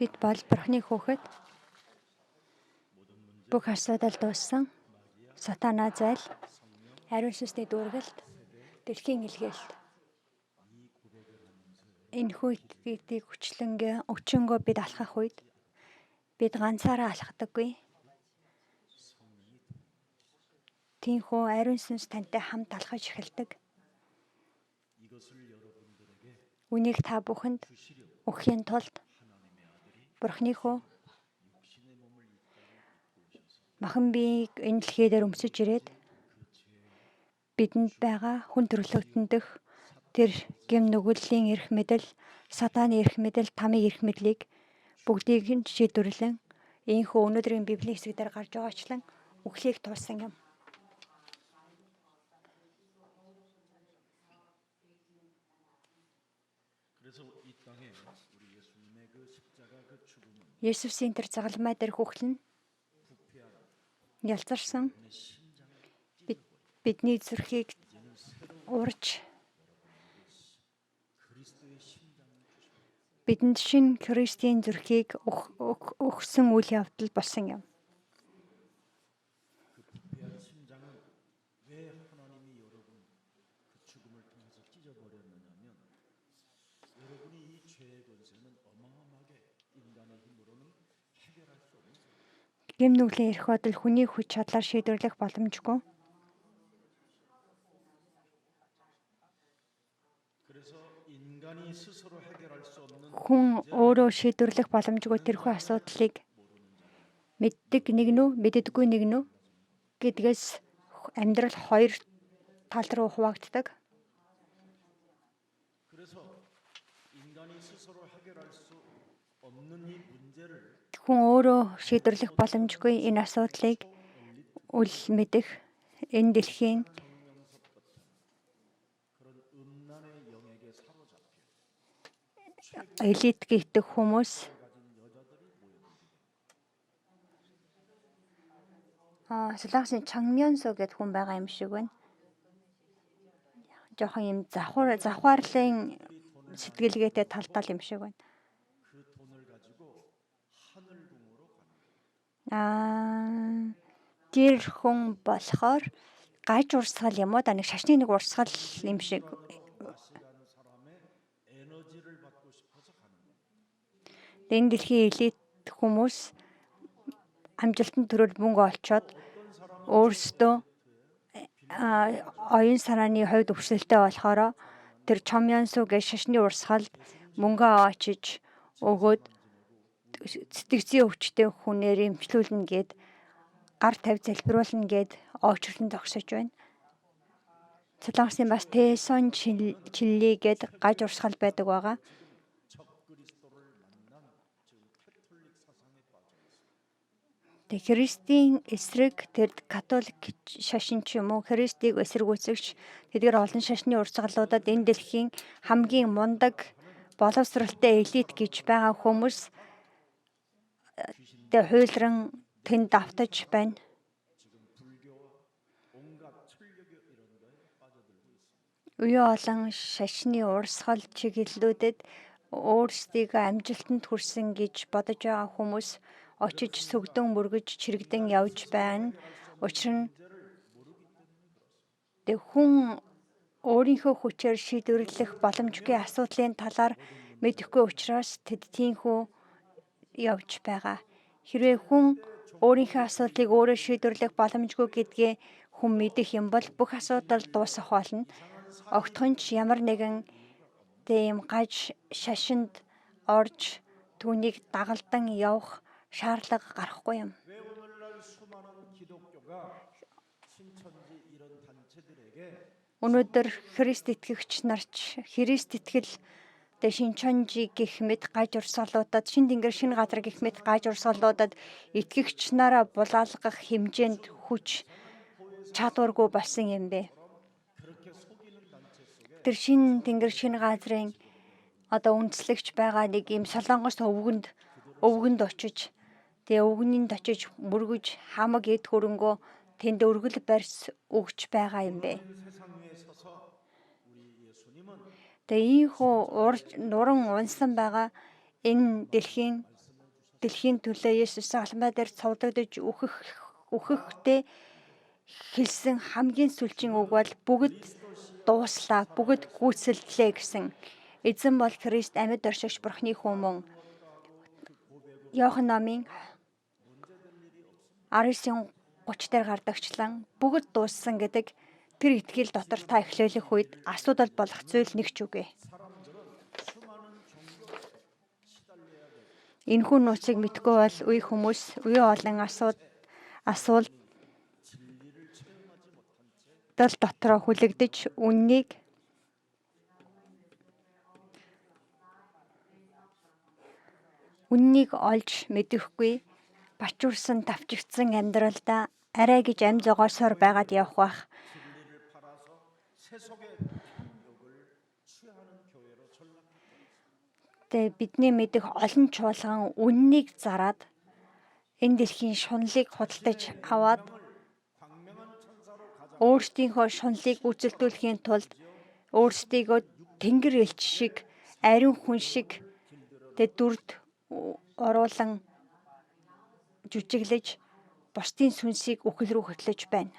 Бид бол Бурхны хүүхэд. Бүх асуудал дууссан. Сатана зайл, ариун сүнсний дүүргэлт, дэлхийн илгээлт. Энэ хүйтгийг өчнгөө бид алхах үед бид ганцаараа алхдаггүй. Тиймээс ариун сүнс тантай хамт алхаж эхэлдэг. Үнийг та бүхэнд өгөхийн тулд Бурхны хүү махан биеийг энэ дэлхий дээр өмсөж ирээд бидэнд байгаа хүн төрлөختөн дэх тэр гэм нүгэллийн эрх мэдэл, сатаны эрх мэдэл, тамийн эрх мэдлийг бүгдийг нь шийдвэрлэн ийхүү өнөөдрийн Библийн хэсэг дээр гарч байгаачлан үхлийг туулсан юм. Есүсийн тэр загалмай дээр хүхлэн ялзарсан бидний зүрхийг урж бидэнд шинэ Христийн зүрхийг өгсөн үйл явдал болсон юм. Гэм нүглийн эрх бодол хүний хүч чадлаар шийдвэрлэх боломжгүй. Хүн өөрөө шийдвэрлэх боломжгүй тэрхүү асуудлыг мэддэг нэг нь үү, мэддэггүй нэг нь үү гэдгээс амьдрал хоёр тал руу хуваагддаг. Хүн өөрөө шийдвэрлэх боломжгүй энэ асуудлыг үл мэдэх энэ дэлхийн элит гэх хүмүүс Солонгосын Чангмёнсо гэдэг хүн байгаа юм шиг байна. Жохон юм завхаарлын сэтгэлгээтэй тал юм шиг байна. Тэр хүн болохоор гаж урсгал юм уу да нэг шашны нэг урсгал юм шиг. Энэ дэлхийн элит хүмүүс амжилтанд төрөл мөнгө олцоод өөрсдөө оюун санааны хувьд өвчлөлтэй болохоор тэр Чангмёнсо гэж шашны урсгалд мөнгө очиж өгөөд сэтгцийн өвчтэй хүнээр эмчлүүлнэ гэд гар тавь залбируулна гэд очрлон зогсож байна. Солонгосын бас Тэсон Чилли гэд гаж урсгал байдаг байгаа. Тэг Христийн эсрэг тэр католик шашин ч юм уу Христийг эсэргүүцэгч тэдгээр олон шашны урсгалуудад энэ дэлхийн хамгийн мундаг боловсралтай элит гэж байгаа хүмүүс тэ хуйлран тэнд давтаж байна. Үе олон шашны урсгал чиглэлүүдэд өөрсдийгөө амжилтанд хүрсэн гэж бодож байгаа хүмүүс очиж сүгдэн мөргөж чирэгдэн явж байна. Учир нь хүн өөрийнхөө хүчээр шийдвэрлэх боломжгүй асуудлын талаар мэдэхгүй учраас тэд тийхүү явж байгаа. Хэрвээ хүн өөрийнхөө асуудлыг өөрөө шийдвэрлэх боломжгүй гэдгээ хүн мэдэх юм бол бүх асуудал дуусах болно. Огтхонч ямар нэгэн тийм гаж шашинд орж түүнийг дагалдан явах шаардлага гарахгүй юм. Өнөөдөр Христ итгэгч нарч Христ итгэл Шинчонжи гэх мэт гаж урсгалуудад шин тэнгэр шин газар гэх мэт гаж урсгалуудад итгэгч нараа булаалгах хэмжээнд хүч чадваргүй болсон юм бэ. Тэр шин тэнгэр шин газрын үндэслэгч байгаа нэг юм Солонгос өвгөнд очиж тэгээ өвгөнд очиж мөргөж хамаг эд хөрөнгөө тэнд өргөл барьс өгч байгаа юм бэ. Тэгээ ийхүү нуран унсан байгаа энэ дэлхийн дэлхийн төлөө Есүс албаа дээр цовдлогдож үхэхдээ хэлсэн хамгийн сүүлчийн үг бол бүгд дууслаа, бүгд гүйцэлдлээ гэсэн. Эзэн бол Христ амьд оршигч Бурхны хүн мөн. Иохан номын 19:30 дээр гардагчлан бүгд дууссан гэдэг тэр итгэл дотор та эхлүүлэх үед асуудал болох зүйл нэг ч үгүй. Энэхүү нууцыг мэдгүй бол үе хүмүүс үе олон асуудал дотроо хүлэгдэж үннийг олж мэдэхгүй бачуурсан тавчигдсан амьдралдаа арай гэж амь зогоосоор байгаад явах бах. Тэгээ бидний мэдих олон чуулган үннийг зараад энэ дэлхийн шунлыг худалдаж аваад өөрсдийнхөө шунлыг үзэлдүүлэхийн тулд өөрсдийгөө тэнгэр элч шиг, ариун хүн шиг дүрд оруулан жүжиглэж бусдын сүнсийг үхэл рүү хөтлөж байна.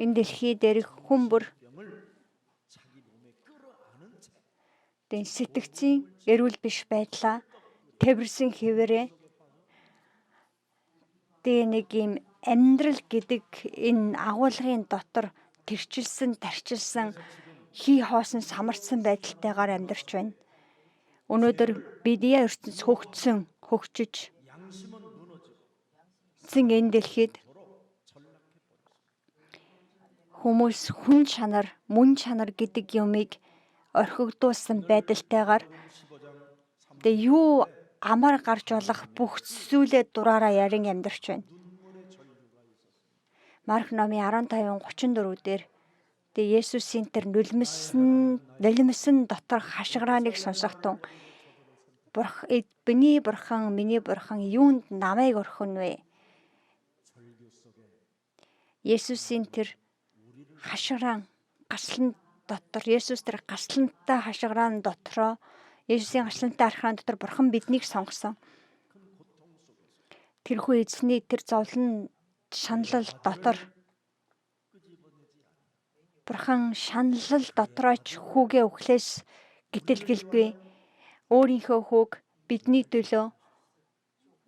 Энэ дэлхий дээрх хүн бүр сэтгцийн эрүүл биш байдлаа тэрвэрсэн хэвээрээ нэг юм амьдрал гэдэг энэ агуулгын дотор тарчилсан хий хоосон самарсан байдалтайгаар амьдарч байна. Өнөөдөр бидний ертөнц хөгжиж энэ дэлхийд хүмүүс хүн чанар, мөн чанар гэдэг юмыг орхигдуулсан байдалтайгаар юу амар гарч болох бүх зүйлээ дураараа ярин амьдарч байна. Марк номын 15:34 дээр Есүсийн тэр нулимсэн дотор хашгирааныг сонсохтун миний бурхан юунд намайг орхино вэ? Есүсийн тэр хашгирaan гаслан дотор Есүс тэр гаслантай хашгираан дотроо Есүсийн гаслантай архаан дотор бурхан биднийг сонгосон. Тэрхүү эзний тэр зовлон шаналл дотор бурхан шаналл дотрооч хүүгээ өглөөс гítэлгэлгүй өөрийнхөө хүүг бидний төлөө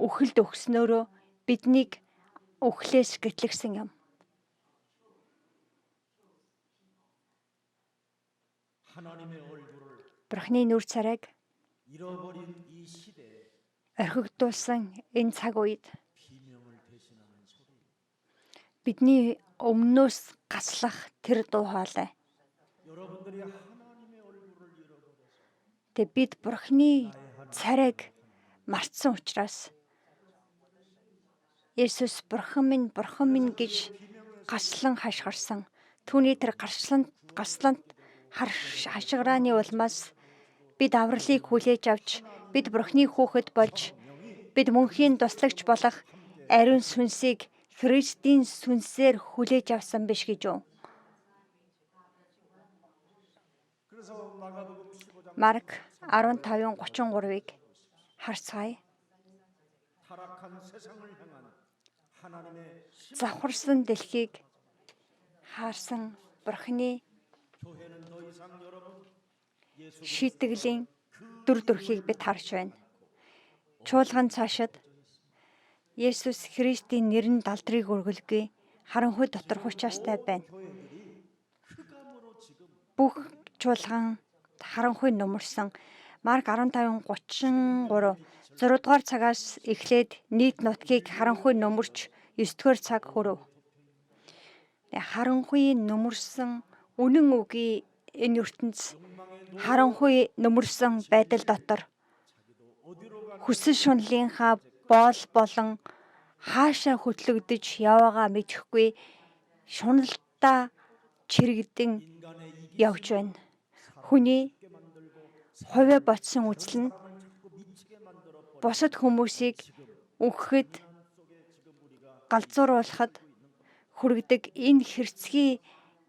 үхэлд өгснөөрөө биднийг өглөөс гэтлэгсэн юм. Бурхны нүр царайг орхигдуулсан энэ цаг үед бидний өмнөөс гаслах тэр дуу хоолой. Бид Бурхны царайг мартсан учраас Есүс бурхан минь гэж гаслан хашгирсан. Түүний тэр гаслант хашгирааны улмаас бид авралыг хүлээж авч бид Бурхны хүүхэд болж бид мөнхийн туслагч болох ариун сүнсийг Христийн сүнсээр хүлээж авсан биш гэж юу? Марк 15:33-ыг харцгаая. Завхарсан дэлхийг харсан Бурхны шийтгэлийн дүр төрхийг бид харж байна. Чуулган цаашид Есүс Христийн нэрийн далдрыг өргөлгүй харанхуй дотор хучаастай байна. Бүх чуулган харанхуй нумарсан. Марк 15:33 6 дугаар цагаас эхлээд нийт нутгийг харанхуй нөмөрч 9 дугаар цаг хүрв. Харанхуй нөмөрсөн үнэн үгүй энэ ертөнц харанхуй нөмөрсөн байдал дотор хүсэл шунлынхаа боол болон хаашаа хөтлөгдөж яваагаа мэдэхгүй шуналтаа чирэгдэн явж байна. Хүний хувиа ботсон үзэл нь бусад хүмүүсийг үхэхэд галзууруулахад хүргэдэг энэ хэрцгий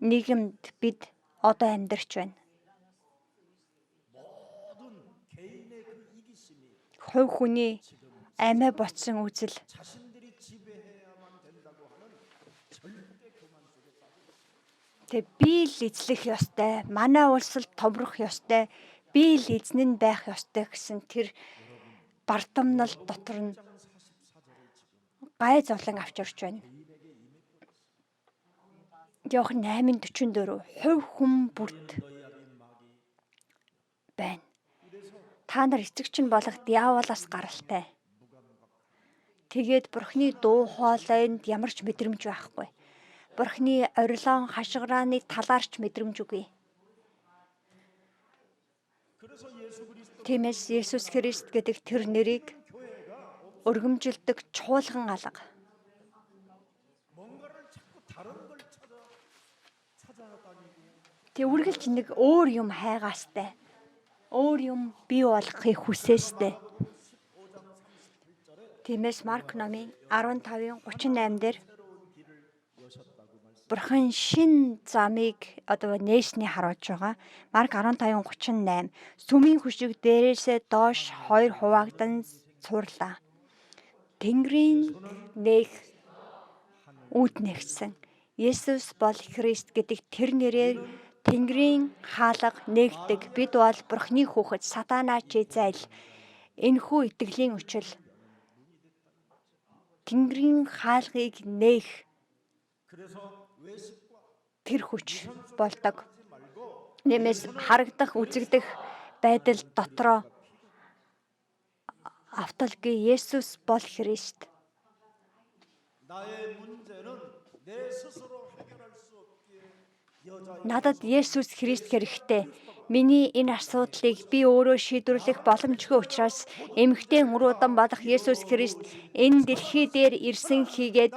нийгэмд бид одоо амьдарч байна. хувь хүний амиа ботсон үзэл. Тэг би л эзлэх ёстой, манай улсад томрох ёстой, би л эзэн нь байх ёстой гэсэн тэр бардамнал дотор нь гай зовлон авч орж байна. Иохан 8:44 хувь хүн бүрд байна. Та нар эцэгчин болох диаволоос гаралтай. Тэгээд Бурхны дуу хоолойнд ямар ч мэдрэмж байхгүй. Бурхны орилон хашгирааны талаарч мэдрэмж үгүй. Тиймээс Есүс Христ гэдэг тэр нэрийг өргөмжилдэг чуулган алга. Тэг үргэлж нэг өөр юм хайгаастай. Өөр юм бий болгохыг хүсээстэй. Тиймээс Марк номын 15:38 дээр Бурхан шин замыг нээсний харуулж байгаа. Марк 15:38 сүмийн хүшиг дээрээсээ доош 2 хуваагдан цуурлаа. Тэнгэрийн нээх үүднэгсэн. Есүс бол Христ гэдэг тэр нэрээр Тэнгэрийн хаалга нээгдэг. Бид бол Бурхны хүүхэд сатанаа чи зайл. Энэхүү итгэлийн үчил Тэнгэрийн хаалгыг нээх тэр хүч болдог. Нэмээс харагдах, үзэгдэх байдал дотроо авталгүй Есүс бол Христ. Надад Есүс Христ хэрэгтэй. Миний энэ асуудлыг би өөрөө шийдвэрлэх боломжгүй учраас эмэгтэй уруудан болох Есүс Христ энэ дэлхий дээр ирсэн хийгээд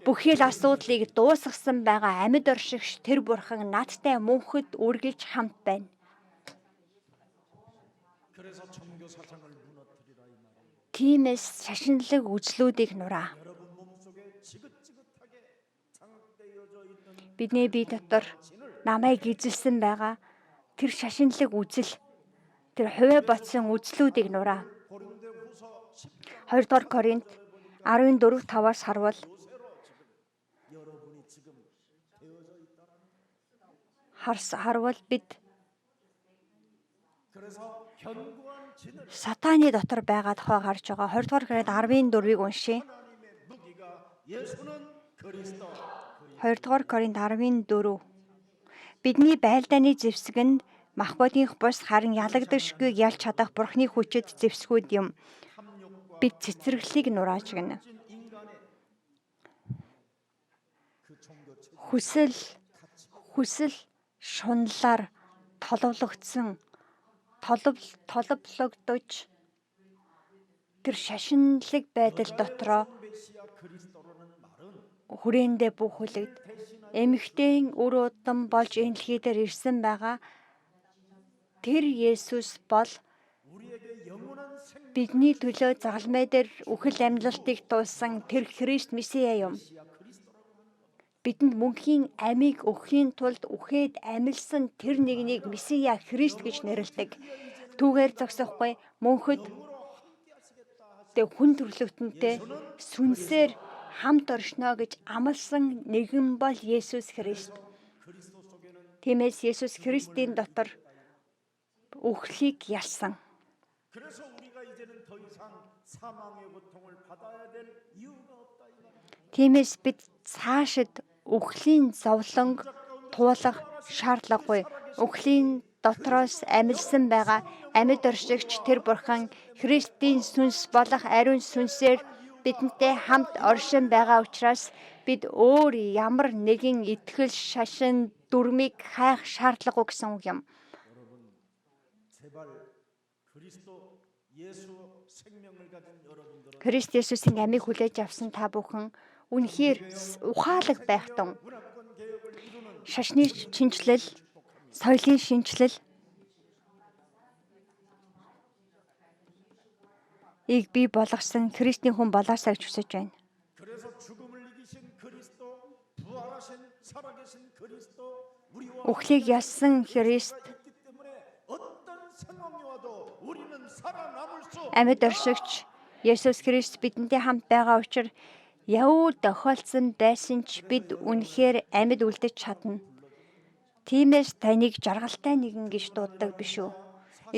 бүхий л асуудлыг дуусгасан байгаа амьд оршигч тэр Бурхан надтай мөнхөд үргэлж хамт байна. Тиймээс шашинлаг үзлүүдийг нураа. Бидний бие дотор намайг эзэлсэн байгаа тэр шашинлаг үзэл, тэр хувиа ботсон үзлүүдийг нураа. 2 дугаар Коринт 14:5-аас харвал бид сатааны дотор байгаа тухай гарч байгаа. 2 дугаар Коринт 14-ийг уншъя. 2 дугаар Коринт 14. Бидний байлдааны зэвсэг нь махбодийнх бус харин ялагдагшгүй ялж чадах Бурхны хүчит зэвсгүүд юм. Бид цэцэрлэгийг нурааж гэнэ. Хүсэл шунлаар толовлогдсон толовлогдож тэр шашинлаг байдал дотроо хүрээндээ бүхэлд эмэгтэйн үр удам болж энэ дэлхий дээр ирсэн байгаа. Тэр Есүс бол бидний төлөө загалмай дээр үхэл амьлалтыг туулсан тэр Христ Месиа юм. Бидэнд мөнхийн амийг өгөхийн тулд үхээд амьлсан тэр нэгнийг Месиа Христ гэж нэрлэдэг. Түүгээр зогсохгүй мөнхөд хүн төрлөختөнтэй сүнсээр хамт оршно гэж амласан нэгэн бол Есүс Христ. Тиймээс Есүс Христийн дотор үхлийг ялсан. Тиймээс бид цаашид үхлийн зовлонг туулах шаардлагагүй. Үхлийн дотроос амьлсан байгаа амьд оршигч тэр Бурхан Христийн сүнс болох ариун сүнсээр бидэнтэй хамт оршин байгаа учраас бид өөр ямар нэгэн итгэл шашин дүрмийг хайх шаардлагагүй гэсэн үг юм. Христ Есүсийн амийг хүлээж авсан та бүхэн үнэхээр ухаалаг байх тун. Шашны шинжлэл, соёлын шинжлэл ийг бий болгосон Христийн хүн болоосаа гэж хүсэж байна. Үхлийг ялсан Христ Амьд оршигч Есүс Христ бидэнтэй хамт байгаа учраас явуу тохиолдсон байсан ч бид үнэхээр амьд үлдэж чадна. Тиймээс таныг жаргалтай нэгэн гэж дууддаг биш үү?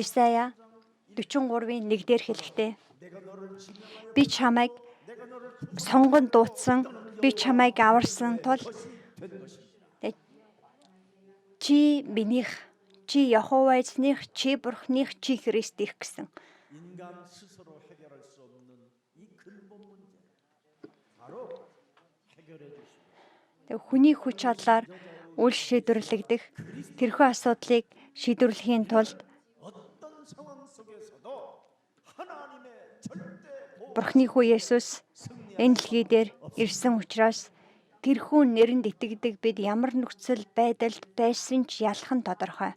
Исая 43-ийн 1-дэр хэлэхдээ би чамайг сонгон дуудсан, би чамайг аварсан тул чи минийх, чи Яхова эзних, чи Бурхных, чи Христих гэсэн. Хүний хүч чадлаар үл шийдвэрлэгдэх тэрхүү асуудлыг шийдвэрлэхийн тулд Бурхны хүү Есүс энэ дэлхий дээр ирсэн учраас тэрхүү нэрэнд итгэдэг бид ямар нөхцөл байдалд байсан ч ялах нь тодорхой.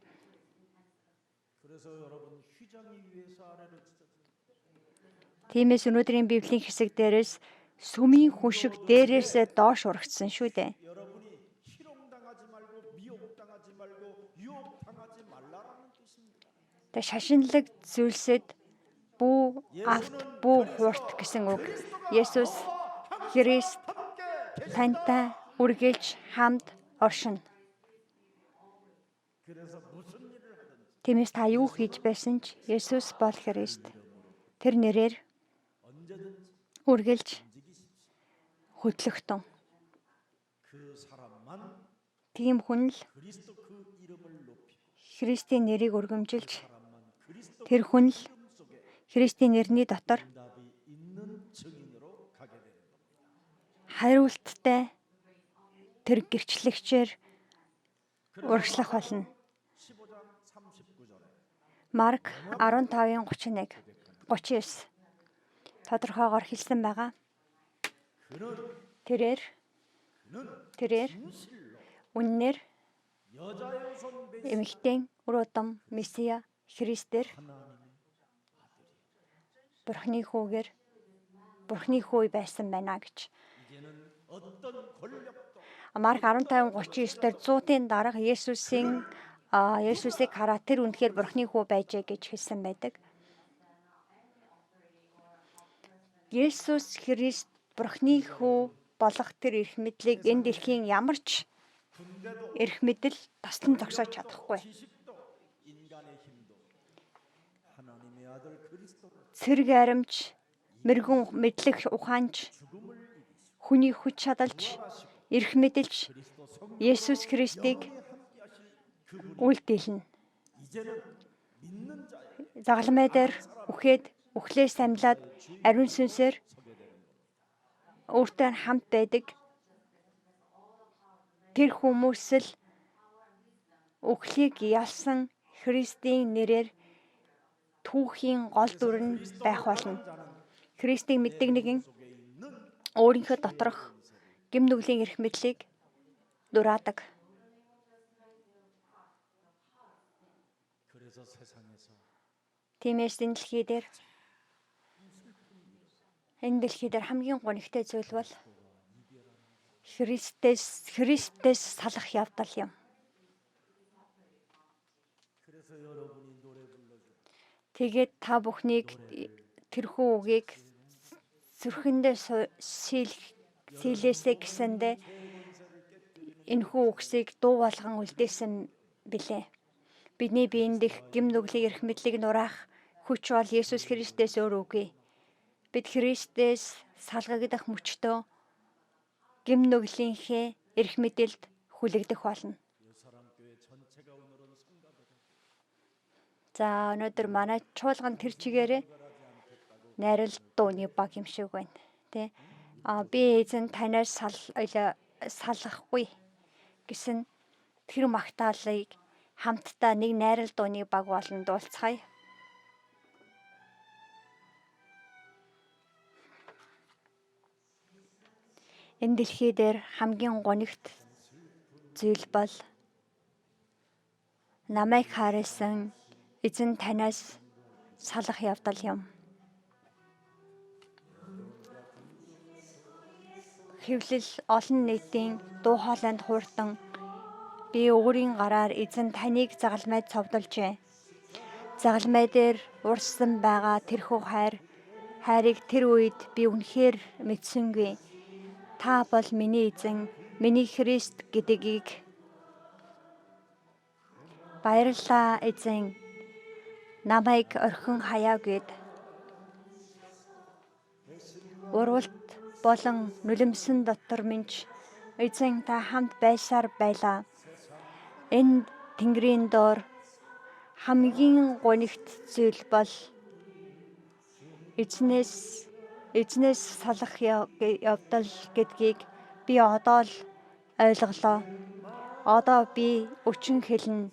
Тиймээс өнөөдрийн Библийн хэсэг дээрээс сүмийн хүн шиг дээрээсээ доош урагдсан шүү дээ. Тэг шашинлаг зүйлсэд бүү авт бүү хуурт гэсэн үг. Есүс Христ тантай үргэлж хамт оршино. Тиймээс та юу хийж байсан ч Есүс бол Христ. Тэр нэрээр үргэлж хөдлөгтөн. Тийм хүн л Христийн нэрийг өргөмжилж тэр хүн л Христийн нэрний дотор хариулттай тэр гэрчлэгчээр урагшлах болно. Марк 15:31, 39 тодорхойгоор хэлсэн байгаа. Тэрээр үннээр эмэгтэй үр удам Месиа Христээр Бурхны хүү байсан байна гэж. Марк 15:39 дээр 100-ийн дарга Есүсийг хараад тэр үнэхээр Бурхны хүү байжээ гэж хэлсэн байдаг. Есүс Христ Бурхны хүү болох тэр эрх мэдлийг энэ дэлхийн ямар ч эрх мэдэл таслан зогсоож чадахгүй. Цэрэг аримч, мэрэгүн мэдлэх ухаанч, хүний хүч чадалч, эрх мэдэлч Есүс Христийг үйлдэлнэ. Загалмай дээр үхлээс амьлаад ариун сүнсээр өөртөө хамт байдаг тэр хүмүүс л үхлийг ялсан Христийн нэрээр түүхийн гол дүр нь байх болно. Христийг мэддэг нэгэн өөрийнхөө доторх гэм нүглийн эрх мэдлийг дураадаг. Тиймээс энэ дэлхий дээр хамгийн гонигтай зүйл бол Христээс салах явдал юм. Тэгээд та бүхнийг тэрхүү үгийг зүрхэндээ сийлээсэй гэсэндээ энэхүү үгсийг дуу болгон үлдээсэн билээ. Бидний биеийн дэх гэм нүглийн эрх мэдлийг нураах хүч бол Есүс Христээс өөр үгүй. Бид Христээс салгагдах мөчтөө гэм нүглийнхээ эрх мэдэлд хүлэгдэх болно. За өнөөдөр манай чуулган тэр чигээрээ найрал дууны баг юм шиг байна. Тэ? Би эзэн танаас салахгүй гэсэн тэр магтаалыг хамтдаа нэг найрал дууны баг болон дуулцгаая. Энэ дэлхий дээр хамгийн гонигт зүйл бол намайг хайрласан эзэн танаас салах явдал юм. Хэвлэл олон нийтийн дуу хоолойнд хууртан би өөрийн гараар эзэн таныг загалмайд цовдолжээ. загалмай дээр урсан байгаа тэрхүү хайрыг тэр үед би үнэхээр мэдсэнгүй. Та бол миний эзэн, миний Христ гэдгийг баярлалаа эзэн. Намайг орхин хаяагээд уралт болон нулимсэн дотор минь эзэн та хамт байсаар байлаа. Энэ тэнгэрийн доор хамгийн гонигт зүйл бол эзнээс салах явдал гэдгийг би одоо л ойлголоо. Одоо би өчн хэлнэ.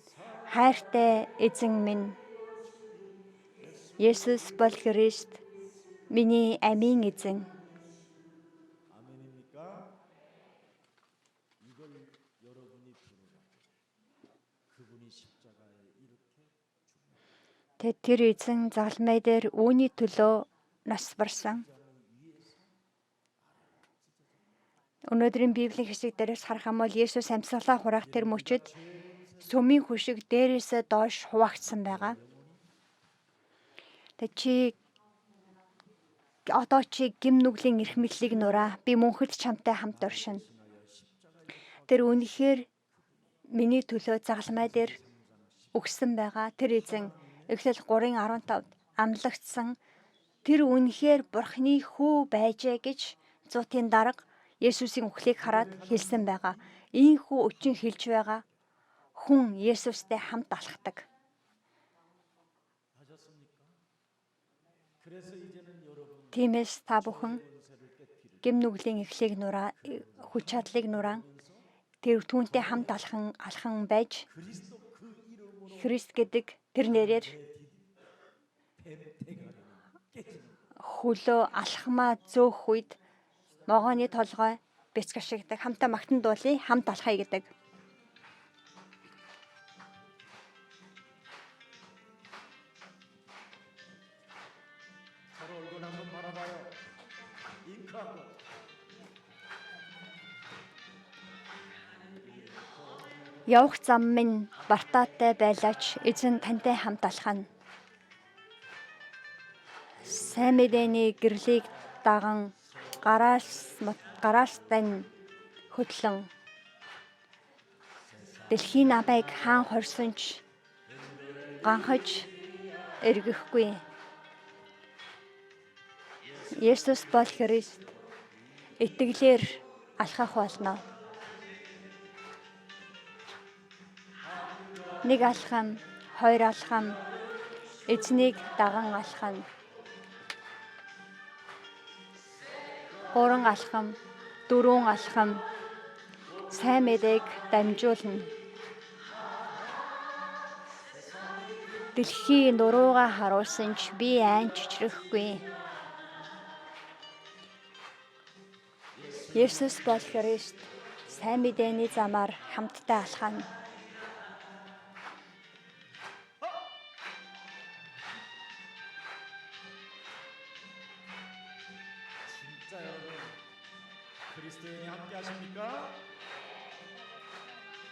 Хайртай эзэн минь Есүс бол Христ, миний амийн эзэн. Тэр эзэн загалмай дээр үүний төлөө нас барсан. Өнөөдрийн Библийн хэсэг дээрээс харах юм бол Есүс амьсгалаа хураах тэр мөчөд сүмийн хүшиг дээрээсээ доош хуваагдсан байгаа. Одоо чи гим нүглийн эрх мэдлийг нураа. Би мөнхөд чамтай хамт оршино. Тэр үнэхээр миний төлөө загалмай дээр өгсөн байгаа. Тэр эзэн Эхлэл 3:15 амлагдсан. Тэр үнэхээр Бурхны хүү байжээ гэж зуутын дарга Есүсийн үхлийг хараад хэлсэн байгаа. Ийхүү өчн хэлж байгаа хүн Есүстэй хамт алхдаг. Тиймээс та бүхэн гим нүглийн эхлийг нураа, хүч чадлыг нураан тэр түүнтэй хамт алхан байж Христ гэдэг тэр нэрээр хөлөө алхмаа зөөх үед могооны толгой бяцгашигдаг. Хамтаа магтан дуулъя, хамт алхая гэдэг. Явах зам минь бартаатай байлаач эзэн тантай хамт алхана. Сайн мэдээний гэрлийг даган гараас тань хөдлөн дэлхийн намайг хаан хорсонч ганхаж эргэхгүй. Есүс бол Христ. Итгэлээр алхах болно. Нэг алхам, хоёр алхам, эзнийг даган алхана. 3 алхам, 4 алхам, сайн мэдээг дамжуулна. Дэлхийн нуруугаа харуулсан ч би айн чичрэхгүй. Есүс бол Христ. Сайн мэдээний замаар хамтдаа алхана.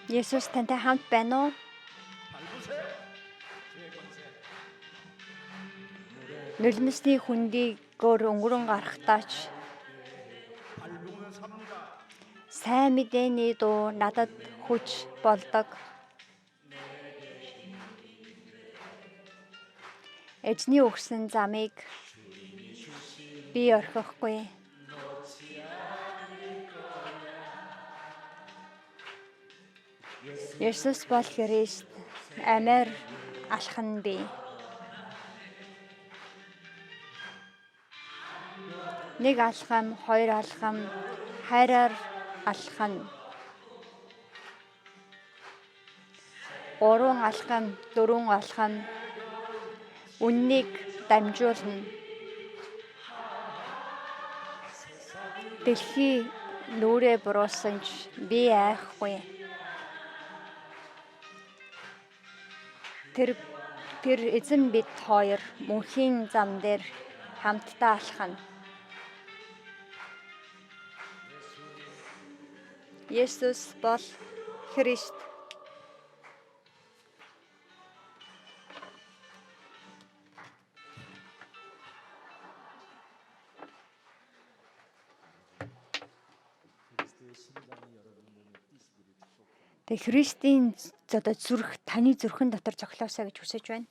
Есүс тантай хамт байна уу? Нулимсны хүндийгээр өнгөрөн гарахтаач сайн мэдээний дуу надад хүч болдог. Эзний өгсөн замыг би орхихгүй. Есүс бол Христ. Амиар алхана би. Нэг алхам, хоёр алхам, хайраар алхана. 3 алхам, 4 алхам, үннийг дамжуулна. Дэлхий нүрээ буруулсан ч би айхгүй. Тэр эзэн бид хоёр мөнхийн зам дээр хамтдаа алхана. Есүс бол Христ. Тэгээ Христийн одоо зүрх таны зүрхэн дотор зохилоосаа гэж хүсэж байна.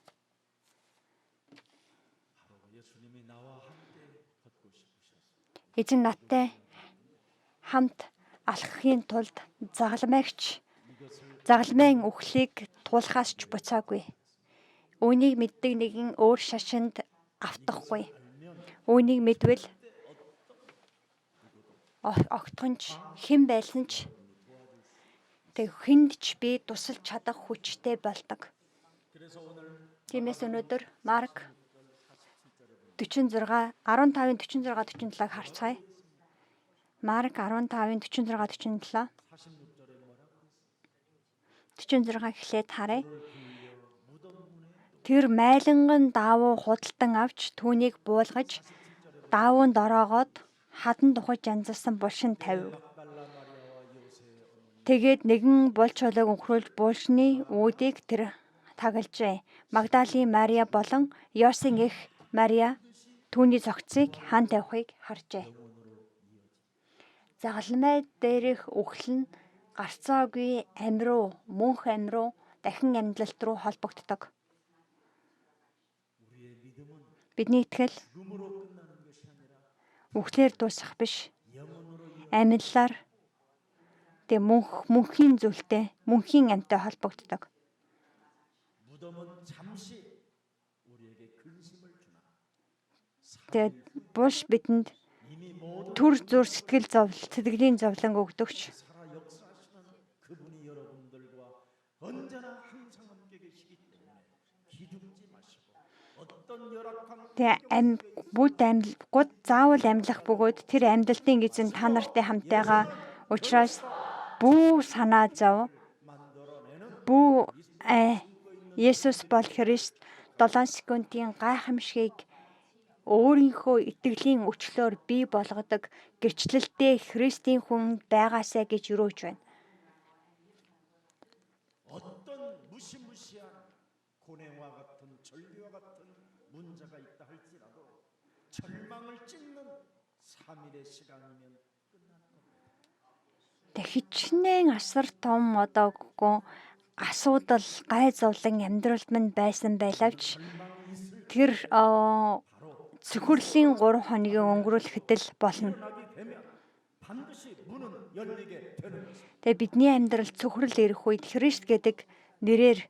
Эзэн надтай хамт алхахын тулд загалмайн үхлийг туулахаас ч буцаагүй. Үүнийг мэддэг нэгэн өөр шашинд автахгүй. Үүнийг мэдвэл огтхонч хэн байсан ч тэг хүнд ч би тусалж чадах хүчтэй болдог. Тиймээс өнөөдөр Марк 15:46-47-г харцгаая. Марк 15:46-47 46 эхлээд харъя. Тэр майланган даавуу худалдан авч түүнийг буулгаж даавуунд ороогоод хадан тухаж янзалсан булшин тавив. Тэгээд нэгэн булч чулууг өнхрүүлж булшны үүдийг тэр тагалжээ. Магдалийн Мария болон Йосын эх Мария түүний зохицыг хан тавихыг харжээ. Загалмай дээрх үхэл нь гарцаагүй амь руу дахин амьдралт руу холбогддог. Бидний итгэл үхлээр дуусах биш. Амьдлаар тэг мөнхийн зүйлтэй, мөнхийн амьтай холбогддог. Тэгээд булш бидэнд төр зүр сэтгэлийн зовлон өгдөгч. Гуд заавал амьлах бөгөөд тэр амьдлын эзэн та нартай хамтайгаа учраас бүү санаа зов. Бүү Есүс бол Христ 7 секундын гайхамшигыг өөрийнхөө итгэлийн өчлөөр бий болгодог гэрчлэлтэй Христийн хүн байгаасаа гэж өрөөж байна. Хичнээн асар том асуудал гай зовлон амьдралд минь байсан байлавч тэр цөхөрлийн 3 хоногийн өнгөрүүлэхэд л болно. Тэгээ бидний амьдрал цөхрөл ирэх үед Христ гэдэг нэрээр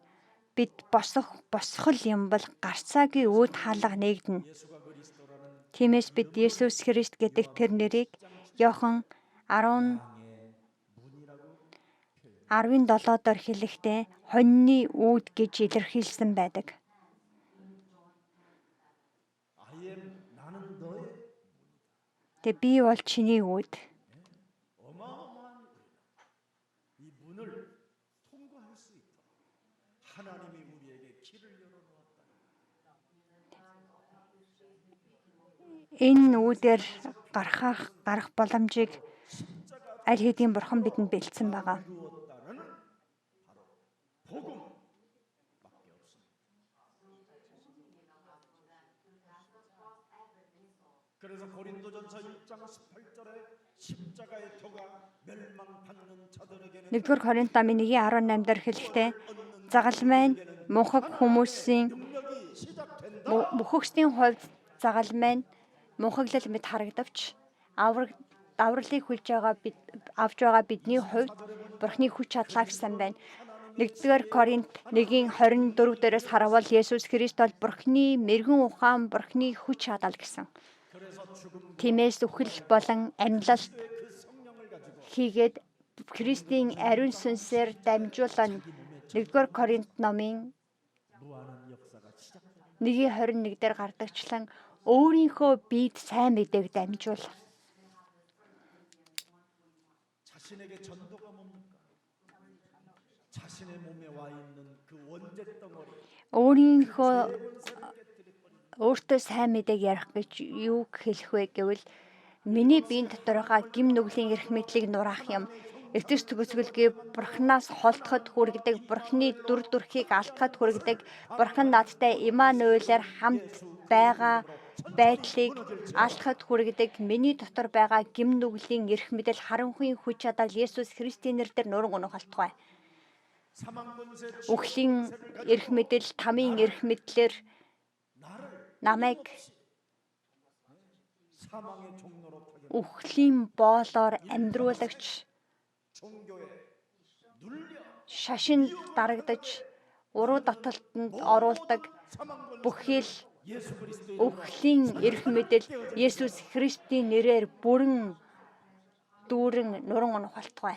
бид босгол юм бол гарцаагүй үүд хаалга нэгдэнэ. Тиймээс бид Есүс Христ гэдэг тэр нэрийг Иохан 17-дор хэлэхдээ хоньны үүд гэж илэрхийлсэн байдаг. Тэгээ би бол чиний үүд. Энэ үүдээр гарах боломжийг аль хэдийн бурхан бидэнд бэлдсэн байгаа. Нэгдүгээр Коринт намын 1:18 дээр хэлэхдээ загалмайн мунхаг хүмүүсийн бүхэгсдийн хувьд загалмайн мунхаглал мэд харагдавч давралыг авж байгаа бидний хувьд Бурхны хүч чадлаа гэсэн байна. 1-р Коринт 1:24 дээрээс харавал Есүс Христ бол Бурхны мэрэгэн ухаан, Бурхны хүч чадал гэсэн. Тиймээс үхэл болон амьлалт хийгээд Христийн ариун сүнсээр дамжуулан 1-р Коринт номын 1:21 дээр гардагчлан өөрийнхөө биед сайн мэдээг дамжуул. Өөртөө сайн мэдээг ярих гэж юу хэлэх вэ гэвэл миний биеийн дотор байгаа гим нүглийн эрх мэдлийг нураах юм. Эцэс төгсгөлгүй Бурханаас холдоход хүргэдэг, Бурханы дүр төрхийг алдахад хүргэдэг, Бурхан надтай Имануэлээр хамт байгаа байдлыг алдахад хүргэдэг миний дотор байгаа гим нүглийн эрх мэдэл харанхуйн хүч чадал Есүс Христийн нэрээр нуран өнөх болтугай. Үхлийн эрх мэдэл, тамийн эрх мэдлэр намайг үхлийн боолоор амьдруулагч, шашинд дарагдаж, уруу таталтанд оруулдаг бүхэл үхлийн эрх мэдэл Есүс Христийн нэрээр бүрэн дүүрэн нуран өнөх болтугай.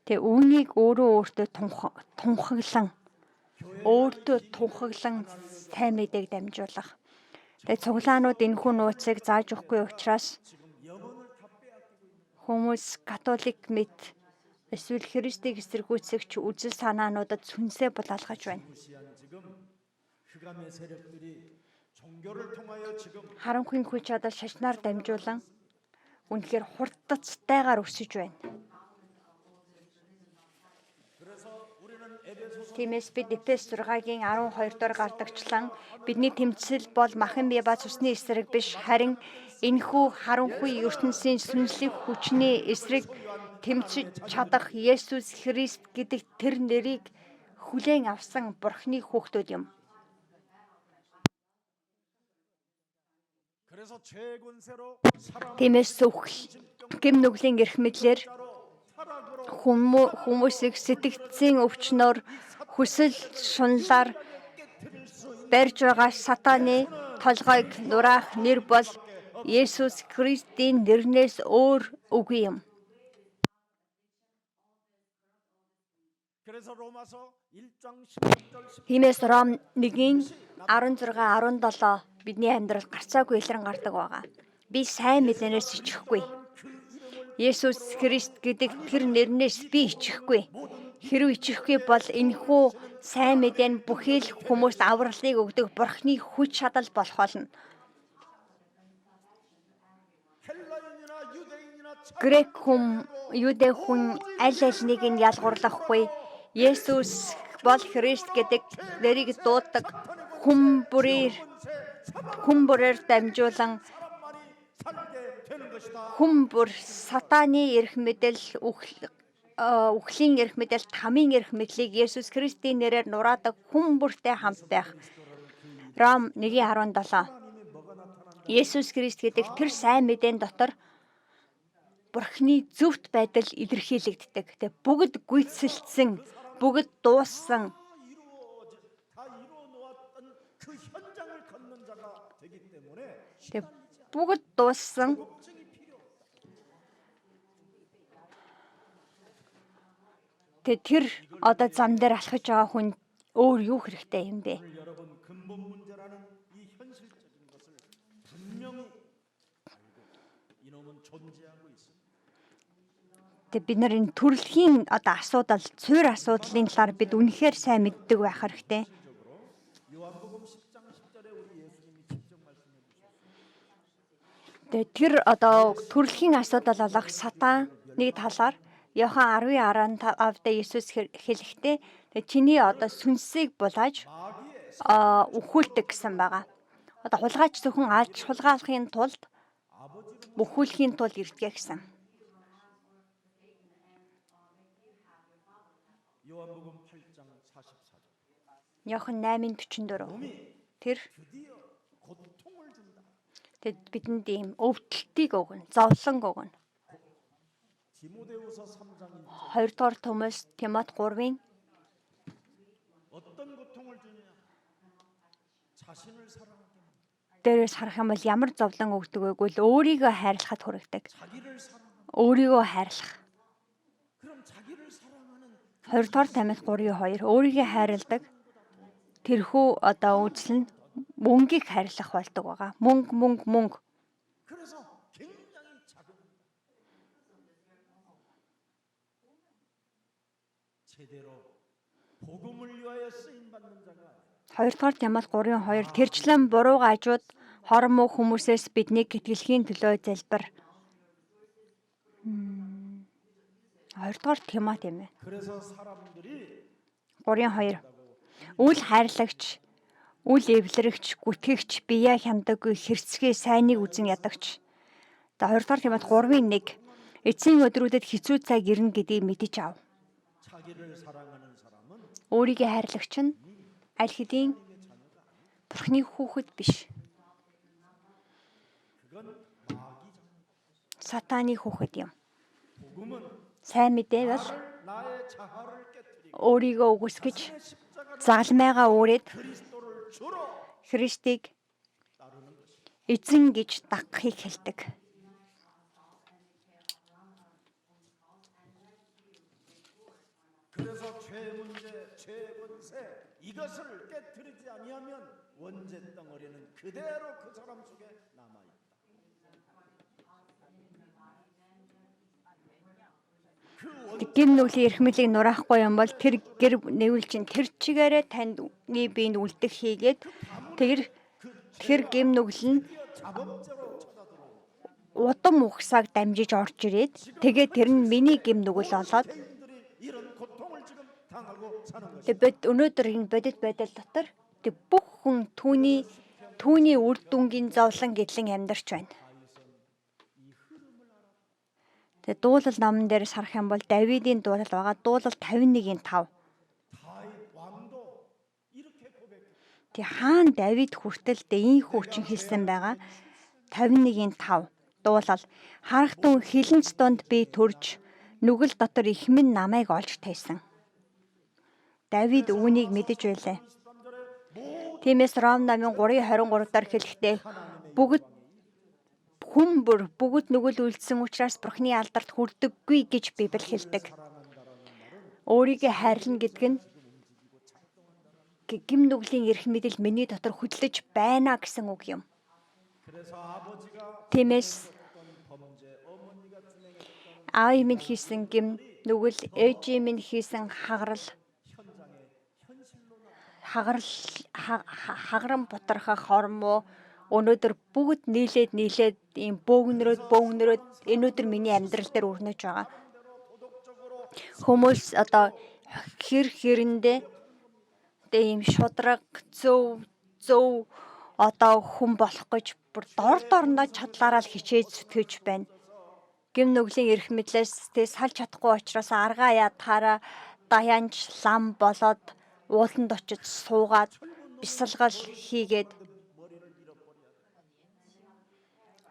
Тэ үүнийг өөртөө тунхаглан сайн мэдээг дамжуулах. Тэгээ цуглаанууд энэхүү нууцыг зааж өгөхгүй учраас хүмүүс католик мэд эсвэл Христийг эсэргүүцэгч үзэл санаануудад сүнсээ булаалгаж байна. Харанхуйн хүч чадал шашнаар дамжуулан үнэхээр хурдцтайгаар өсөж байна. Тиймээс бид Эфес 6-гийн 12 доор гардагчлан бидний тэмцэл бол махан бие ба цусны эсрэг биш, харин энэхүү харанхуй ертөнцийн сүнслэг хүчний эсрэг тэмцэж чадах Есүс Христ гэдэг тэр нэрийг хүлээн авсан Бурхны хүүхдүүд юм. Тиймээс гим нүглийн эрх мэдлэр хүмүүсийг сэтгцийн өвчнөөр хүсэл шунлаар барьж байгаа сатаны толгойг нураах нэр бол Есүс Христийн нэрнээс өөр үгүй юм. Тиймээс Ром 1-ийн 16-17 бидний амьдрал гарцаагүй илрэн гардаг байгаа. Би сайн мэдэнээс ичихгүй. Есүс Христ гэдэг тэр нэрнээс би ичихгүй. Хэрв ичихгүй бол энэхүү сайн мэдээ нь бүхэл хүмүүст авралыг өгдөг Бурхны хүч чадал болох болно. Грек хүн, Юдэ хүн аль алийг нь ялгуурлахгүй. Есүс бол Христ гэдэг нэрийг дууддаг хүн бүрээр дамжуулан хүн бүр сатаны эрх мэдэл, үхлийн эрх мэдэл, тамийн эрх мэдлийг Есүс Христийн нэрээр нураадаг хүн бүртэй хамт байх. Ром 1:17. Есүс Христ гэдэг тэр сайн мэдээний дотор Бурхны зөвхт байдал илэрхийлэгддэг. Тэ бүгд гүйцэлдсэн, бүгд дууссан. Тэ бүгд дууссан. Тэ тэр одоо зам дээр алхаж байгаа хүн өөр юу хэрэгтэй юм бэ? Бид нар энэ төрөлхийн одоо асуудал, цөөр асуудлын талаар бид үнэхээр сайн мэддэг байх хэрэгтэй. Тэр одоо төрөлхийн асуудал болох сатаны талаар Иохан 10:15-д Есүс хэлэхдээ чиний одоо сүнсийг булааж өхүүлдэг гэсэн байгаа. Одоо хулгайч зөвхөн алж хулгайлахын тулд өхүүлэхийн тулд ирдэг гэсэн. Иохан 8:44. Тэр бидэнд ийм өвдөлтийг өгнө, зовлон өгнө. 2 дугаар Томос Тимот 3-ын дээрээс харах юм бол ямар зовлон өгдөг вэ гэвэл өөрийгөө хайрлахад хүргэдэг. Өөрийгөө хайрлах. 2 дугаар Тимот 3:2 өөрийгөө хайрладаг тэрхүү одоо үзэл нь мөнгийг хайрлах болдог байгаа. Мөнгө. Хоёрдугаар Тимот 3:2 тэрчлэн буруу гажууд хормоо хүмүүсээс биднийг гэтгэлхийн төлөө залбир. 2-р Тимот юм байна. 그래서 사람들이 3:2. Үл хайрлагч, үл эвлэрэгч, гүтгэгч, бие хямдаггүй, хэрцгий, сайныг үзэн ядагч. За 2-р Тимот 3:1. Эцсийн өдрүүдэд хэцүү цаг ирнэ гэдгийг мэдэж ав. 자기를 사랑하는 사람은 Өөрийгөө хайрлагч нь аль хэдийн Бурхны хүүхэд биш. 그건 마귀. Сатаны хүүхэд юм. 복음은 Сайн мэдээ бол 나의 자아를 깨뜨리고 өөрийгөө үгүйсгэж 십자가를 загалмайгаа өөрөд 그리스도를 주로 Христийг 따르는 것이. эзэн гэж дагахыг хэлдэг. 그래서 죄 문제, 죄 권세 이것을 깨뜨리지 아니하면 원죄 덩어리는 그대로 그 사람 속에 남아 있다. Гэм нүглийн эрхмэлийг нураахгүй юм бол тэр гэр нэвэл чинь тэр чигээрээ таны биенд үлдэх хийгээд тэр гэм нүгэл нь 자범죄로 찾아들어오고 удам ухсааг дамжиж орж ирээд тэгээд тэр нь миний гэм нүгэл болоод 죄인들이 이런 고통을 지금 당하고 사는 것이. тэгээд өнөөдөр энэ бодит байдал дотор тэг бүх хүн түүний үр дүнгийн зовлон гэдлэн амьдарч байна. Тэгээд дуулал номон дээр сарах юм бол Давидын дуулал байгаа. Дуулал 51:5. 다윗 왕도 이렇게 고백했다. Тэг хаан Давид хүртэл ийхүү хүчин хэлсэн байгаа. 51:5 дуулал харахтун хилэнц донд би төрж нүгэл дотор их минь намайг олж тайсан. Давид үүнийг мэдэж байлаа. Тиймээс Ром намын 3:23 дээр хэлэхдээ бүгд нүгэл үлдсэн учраас Бурхны алдарт хүрдэггүй гэж Библи хэлдэг. Өөрийгөө хайрлна гэдэг нь гэм нүглийн эрх мэдэл миний дотор хөдлөж байна гэсэн үг юм. 그래서 아버지가 Тиймээс 범죄 어머니가 진행했던 аав минь хийсэн гэм нүгэл ээжийн минь хийсэн хагаран бутрахах хормоо өнөөдөр бүгд нийлээд ийм бөөгнөрөөд өнөөдөр миний амьдрал дээр өрнөж байгаа. Хүмүүс одоо хэрэндээ ийм шудраг зөв одоо хүн болох гэж бүр дорндоо чадлаараа л хичээж зүтгэж байна. Гэм нүглийн эрх мэдлээс салж чадахгүй учраас аргаа ядахаараа даянж лам болоод ууланд очиж суугаад бясалгал хийгээд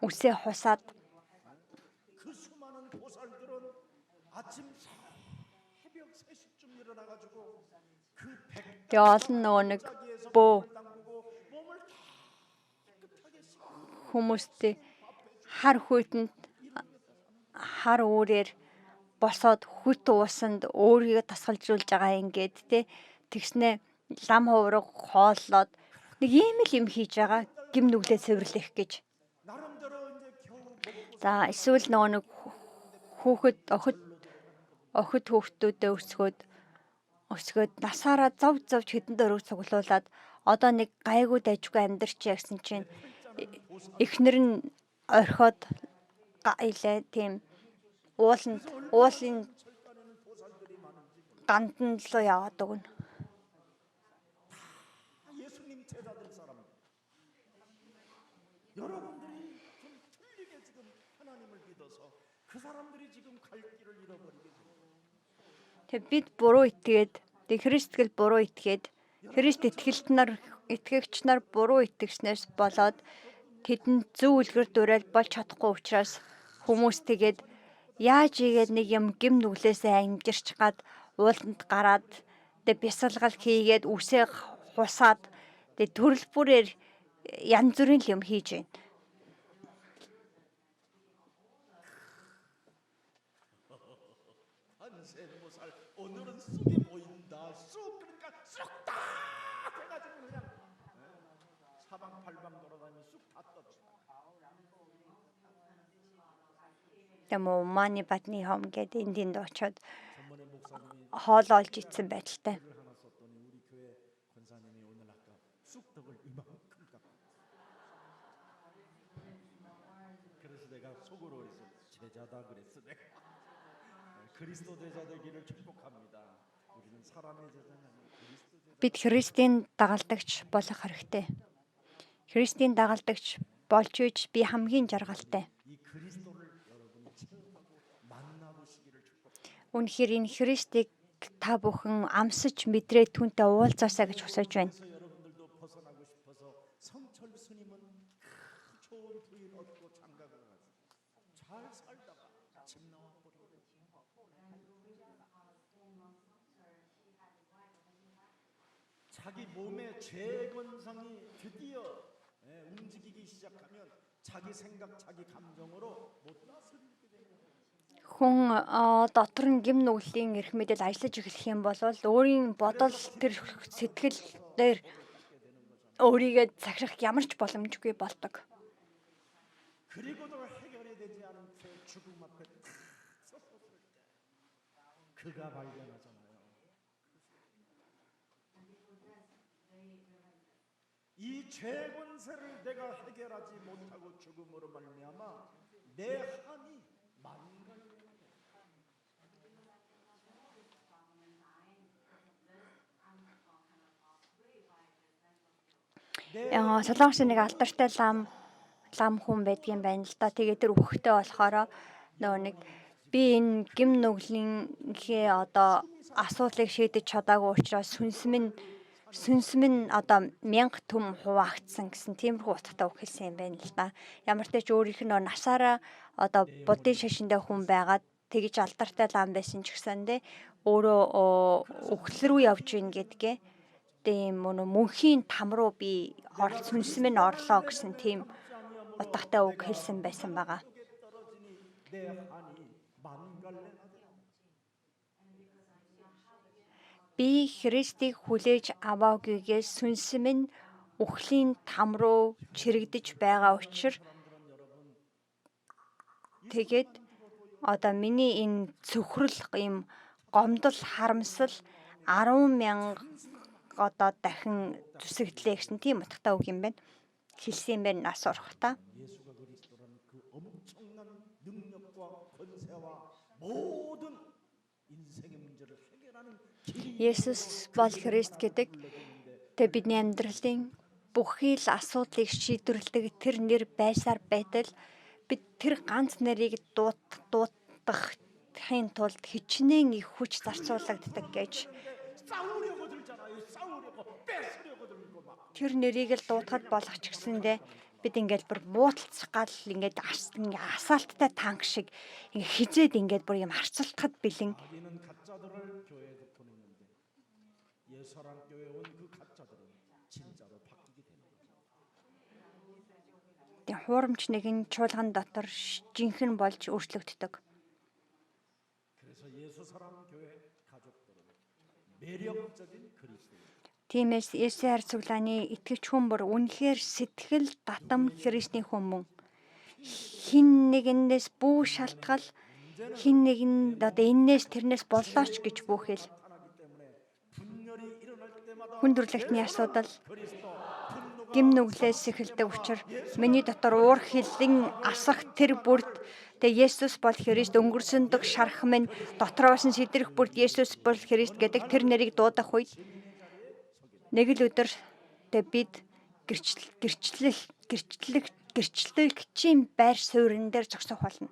үсээ хусаад 그 수많은 보살들은 아침 새벽 3시쯤 일어나가지고 그 тэг олон нэг бөө 몸을 깨끗하게 씻고 хүмүүстэй хар хүйтэнд хар өөрөөр босоод хүт уусанд өөрийгөө тасгалжуулж байгаа ингээд тэгснэ лам хувраг хооллоод нэг ийм л юм хийж байгаа гэм нүглээ цэвэрлэх гэж. 나름대로 이제 겨우 먹고 За эсвэл нэг хүүхэд охид хүүхдүүдээ өсгөөд насаараа зов хэдэн дөрөв цуглуулад одоо нэг гайгүй дайггүй амьдарч гэсэн чинь эхнэр нь орхиод тийм уулын гандан руу яваад өгнө. 예수님 제자들 사람 여러분들이 좀 틀리게 지금 하나님을 믿어서 그 사람들이 지금 갈 길을 잃어버리게 됩니다. Тэг бид буруу итгээд Христгэл буруу итгээд Христ итгэгч нар буруу итгэснээс болоод тэдэнд зөв үлгэр дуурайл болж чадахгүй учраас хүмүүс тэгээд яаж игээд нэг юм гэм нүглээсээ амжирч гад ууланд гараад бясалгал хийгээд үсээ хусаад төрөл бүрээр янз бүрийн юм хийж байна. 한세모살 오늘은 쑥이 보인다. 쑥 그러니까 쑥다 해가지고 그냥 사방팔방 돌아다니면 쑥 다 떴죠. Тэмо мани батны хом гэдэг энд очиод 전번에 목사님이 хоол олж ицсэн байдалтай. 글을 하나 썼더니 우리 교회 권사님이 오늘 아까 쑥떡을 이만큼 갖고 그래서 내가 속으로 그랬어. 제자다 그랬어 내가 그리스도 제자 되기를 축복합니다. 우리는 사람의 제자가 아니라 그리스도 제자. Бид Христийн дагалдагч болох хэрэгтэй. Христийн дагалдагч болж үж би хамгийн жаргалтай. 이 그리스도를 여러분이 체험하고 만나보시기를 축복합니다. Үнэхээр энэ Христийг та бүхэн амсаж мэдрээ түүнтэй уулзаасаа гэж хүсэж байна. 그래서 여러분들도 벗어나고 싶어서 성철 스님은 큰 좋은 부인 얻고 장가가 가서 잘 살다가 집 나와 버리고 자기 몸의 죄권상이 드디어 움직이기 시작하면 자기 생각, 자기 감정으로 못 다스리게 됩니다. Хүн дотор нь гим нүглийн эрх мэдэл ажиллаж эхлэх юм бол өөрийн бодол тэр сэтгэл дээр өөрийгөө захирах ямар ч боломжгүй болдог. 그리고도 해결이 되지 않은 채 죽음 앞에 탁 섰을 때 그가 발견하잖아요. 이 죄권세를 내가 해결하지 못하고 죽음으로 말미암아 내 한이 만갈되는 Солонгосын нэг алдартай лам хүн байдгийн байна л да. Тэгээд тэр үхтэй болохоор нөгөө нэг би энэ гим нүглийнхээ одоо асуудлыг шийдэж чадаагүй учраас сүнс минь одоо 1000 түм хуваагдсан гэсэн тиймэрхүү утгатай үг хэлсэн юм байна л да. Ямар ч тач өөрийнх нь насаараа одоо буддын шашиндаа хүн байгаад тэгж алдартай лам байсан ч гэсэндээ өөрөө үхэл рүү явж гин гэдгээ тийм мөнхийн там руу би сүнс минь орлоо гэсэн тийм утгатай үг хэлсэн байсан байгаа. 떨어지니 내 한이 만갈래나되 Би Христийг хүлээж аваагүйгээс сүнс минь үхлийн там руу чирэгдэж байгаа учраас тэгээд одоо миний энэ цөхрөл ийм гомдол харамсал 10,000 одоо дахин зүсэгдлээ гэсэн тийм утгатай үг юм байна. хэлсэн юм байна нас урахта. 예수가 그리스도라는 그 엄청난 능력과 권세와 모든 인생의 문제를 해결하는 길이 Есүс бол Христ гэдэг тэ бидний амьдралын бүхий л асуудлыг шийдвэрлэдэг тэр нэр байсаар байтал бид тэр ганц нэрийг дуудахын тулд хичнээн их хүч зарцуулагддаг гэж 싸우려고 들잖아요. 싸우려고 뺏으려고 들고 막 тэр нэрийг л дуудахад болох ч гэсэндээ бид ингээд бүр буудалцах гал ингээд асаалттай танк шиг ингээд хизээд ингээд бүр юм харцалтахад бэлэн 자기는 가짜들을 교회에 보냈는데 예수랑 교회 온 그 가짜들은 진짜로 바뀌게 되는 거죠. тэг хуурамч нэгэн чуулган дотор жинхэнэ болж өөрчлөгддөг. 그래서 예수 사랑 교회 가족들은 매력적인 그리스도 Тиймээс Есүс цуглааны итгэж хүн бүр үнэхээр сэтгэл татам Христийн хүмүүс хин нэгнээс бүү шалтгал хин нэгэн одоо энээс тэрнээс боллооч гэж бүхэл 나타나기 때문에 분열이 일어날 때마다 хүндрэлтний асуудал 그리스도 분노가 гим нүглээс эхэлдэг учраас миний дотор уур хилэн асах тэр бүрд тэгээ Есүс бол Христ өнгөрсөндөг шарах минь дотроос нь сэдрэх бүрд Есүс бол Христ гэдэг тэр нэрийг дуудах үед нэг л өдөр тэгээ бид гэрчлэгчийн байр суурин дээр зогсох болно.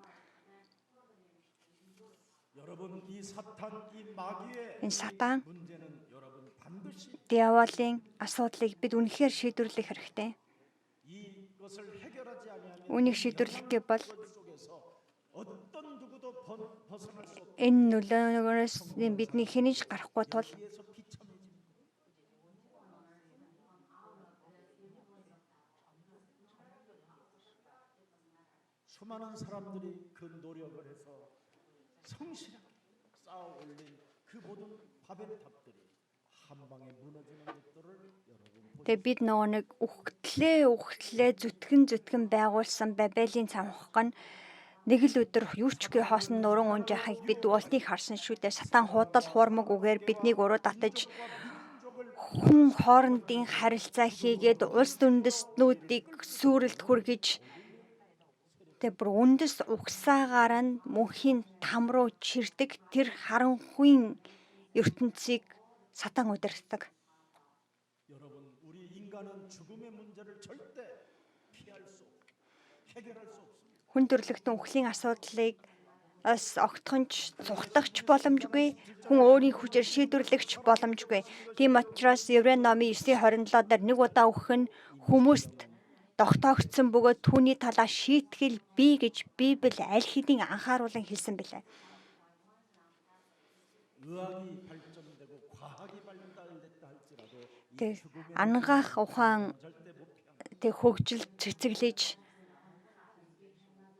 여러분 이 사탄 이 마귀의 Энэ сатан 문제는 여러분 반드시 диаволын асуудлыг бид үнэхээр шийдвэрлэх хэрэгтэй. 이것을 해결하지 아니하면 Үүнийг шийдвэрлэх гэвэл 속에서 어떤 누구도 벗어날 수 없는 энэ нөлөөнөөс бидний хэнийж гарахгүй тул 위에서 비참해집니다. 수많은 사람들이 그 노력을 해서 성실하게 쌓아 올린 그 모든 바벨탑들이 한 방에 무너지는 것들을 여러분 보시고 тэгээ бид нөгөө нэг үхтлээ зүтгэн байгуулсан Бабелийн цамхаг нь нэг л өдөр юу ч гээ хоосон нуран унжахыг бид уулныг харсан шүү дээ. Сатан худал хуурмаг үгээр биднийг уруу татаж хүн хоорондын харилцаа хийгээд улс үндэстнүүдийг сүрэлт хүргэж Тэгээ бүр үндэс угсаагаар нь мөнхийн там руу чирдэг тэр харанхуйн ертөнцийг сатан удирддаг. 여러분, 우리 인간은 죽음의 문제를 절대 피할 수 없고 해결할 수 없습니다. Хүн төрлөختөн үхлийн асуудлыг бас огтхонч цухтагч боломжгүй, хүн өөрийн хүчээр шийдвэрлэгч боломжгүй. Тийм учраас Еврей номын 9:27 дээр нэг удаа үхэх нь хүмүүст тогтоогдсон бөгөөд түүний талаа шийтгэл бий гэж Библи аль хэдийн анхааруулan хэлсэн билээ. 의학이 발전되고 과학이 발달됐다 할지라도 Тэг ангаах ухаан тэг хөгжил цэцэглэж